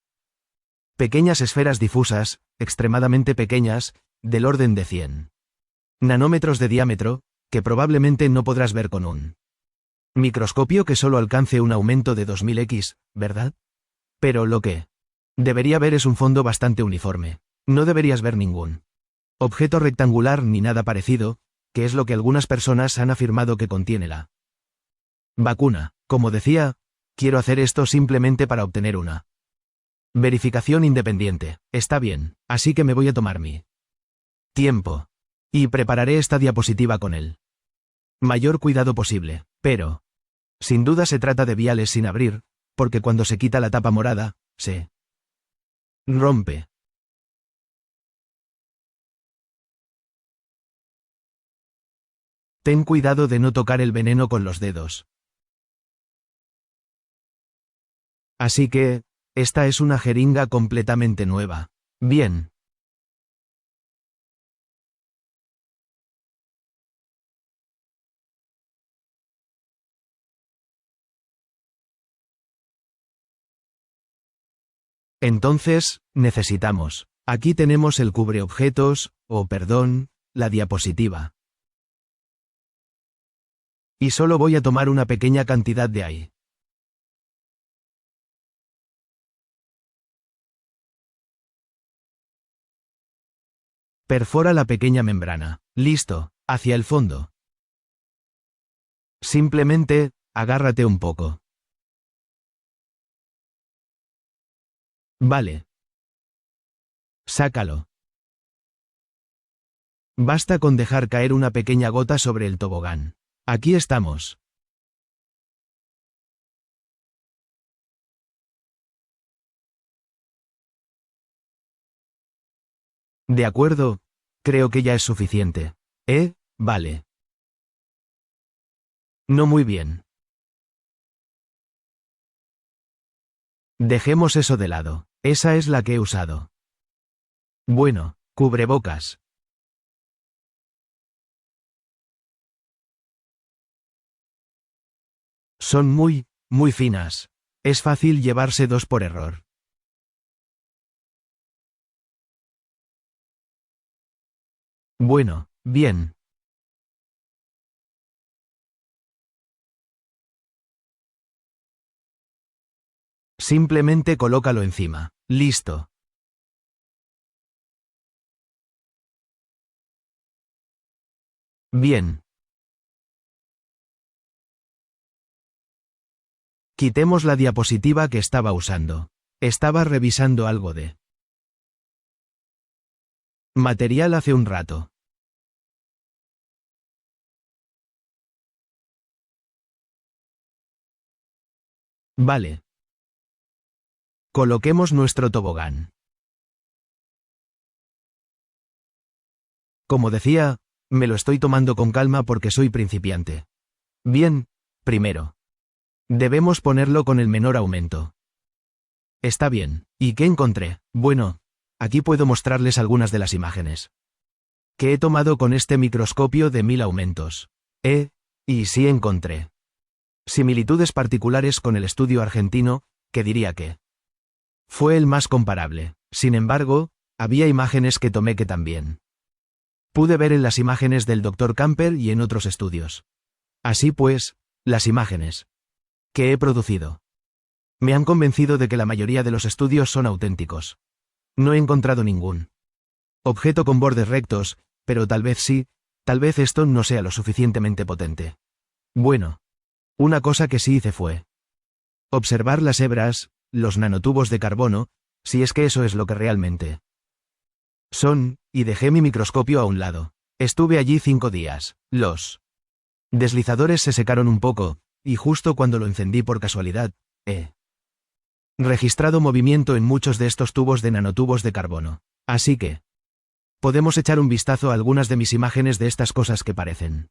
Speaker 5: pequeñas esferas difusas, extremadamente pequeñas, del orden de 100 nanómetros de diámetro, que probablemente no podrás ver con un microscopio que solo alcance un aumento de 2000x, ¿verdad? Pero lo que debería ver es un fondo bastante uniforme. No deberías ver ningún objeto rectangular ni nada parecido, que es lo que algunas personas han afirmado que contiene la vacuna. Como decía, quiero hacer esto simplemente para obtener una verificación independiente. Está bien, así que me voy a tomar mi tiempo. Y prepararé esta diapositiva con el mayor cuidado posible. Pero sin duda se trata de viales sin abrir, porque cuando se quita la tapa morada, se rompe. Ten cuidado de no tocar el veneno con los dedos. Así que, esta es una jeringa completamente nueva. Bien. Entonces, necesitamos. Aquí tenemos el cubreobjetos, o perdón, la diapositiva. Y solo voy a tomar una pequeña cantidad de ahí. Perfora la pequeña membrana. Listo, hacia el fondo. Simplemente, agárrate un poco. Vale. Sácalo. Basta con dejar caer una pequeña gota sobre el tobogán. Aquí estamos. De acuerdo, creo que ya es suficiente. Vale. No muy bien. Dejemos eso de lado. Esa es la que he usado. Bueno, cubrebocas. Son muy finas. Es fácil llevarse dos por error. Bueno, bien. Simplemente colócalo encima. Listo. Bien. Quitemos la diapositiva que estaba usando. Estaba revisando algo de material hace un rato. Vale. Coloquemos nuestro tobogán. Como decía, me lo estoy tomando con calma porque soy principiante. Bien, primero. Debemos ponerlo con el menor aumento. Está bien. ¿Y qué encontré? Bueno, aquí puedo mostrarles algunas de las imágenes que he tomado con este microscopio de 1000 aumentos. Y sí encontré similitudes particulares con el estudio argentino, que diría que fue el más comparable. Sin embargo, había imágenes que tomé que también pude ver en las imágenes del Dr. Camper y en otros estudios. Así pues, las imágenes que he producido me han convencido de que la mayoría de los estudios son auténticos. No he encontrado ningún objeto con bordes rectos, pero tal vez sí, tal vez esto no sea lo suficientemente potente. Bueno, una cosa que sí hice fue observar las hebras, los nanotubos de carbono, si es que eso es lo que realmente son, y dejé mi microscopio a un lado. Estuve allí 5 días. Los deslizadores se secaron un poco, y justo cuando lo encendí por casualidad, he registrado movimiento en muchos de estos tubos de nanotubos de carbono. Así que podemos echar un vistazo a algunas de mis imágenes de estas cosas que parecen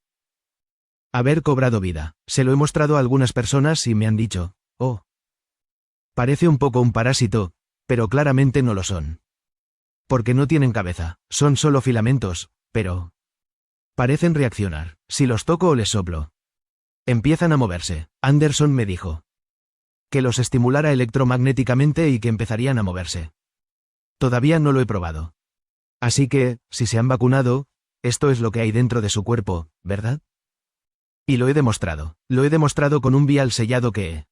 Speaker 5: haber cobrado vida. Se lo he mostrado a algunas personas y me han dicho, oh, parece un poco un parásito, pero claramente no lo son. Porque no tienen cabeza, son solo filamentos, pero parecen reaccionar. Si los toco o les soplo, empiezan a moverse. Anderson me dijo que los estimulara electromagnéticamente y que empezarían a moverse. Todavía no lo he probado. Así que, si se han vacunado, esto es lo que hay dentro de su cuerpo, ¿verdad? Y lo he demostrado. Lo he demostrado con un vial sellado que he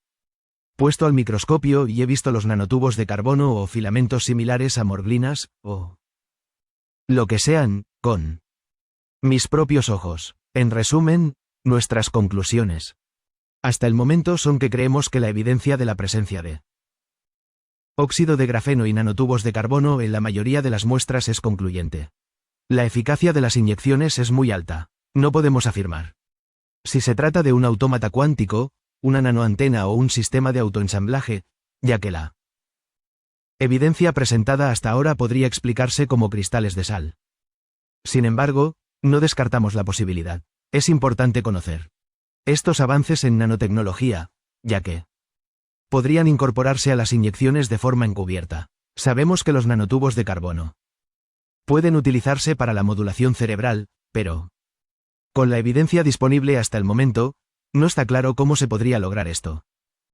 Speaker 5: puesto al microscopio y he visto los nanotubos de carbono o filamentos similares a morglinas, o lo que sean, con mis propios ojos. En resumen, nuestras conclusiones hasta el momento son que creemos que la evidencia de la presencia de óxido de grafeno y nanotubos de carbono en la mayoría de las muestras es concluyente. La eficacia de las inyecciones es muy alta. No podemos afirmar si se trata de un autómata cuántico, una nanoantena o un sistema de autoensamblaje, ya que la evidencia presentada hasta ahora podría explicarse como cristales de sal. Sin embargo, no descartamos la posibilidad. Es importante conocer estos avances en nanotecnología, ya que podrían incorporarse a las inyecciones de forma encubierta. Sabemos que los nanotubos de carbono pueden utilizarse para la modulación cerebral, pero con la evidencia disponible hasta el momento, no está claro cómo se podría lograr esto.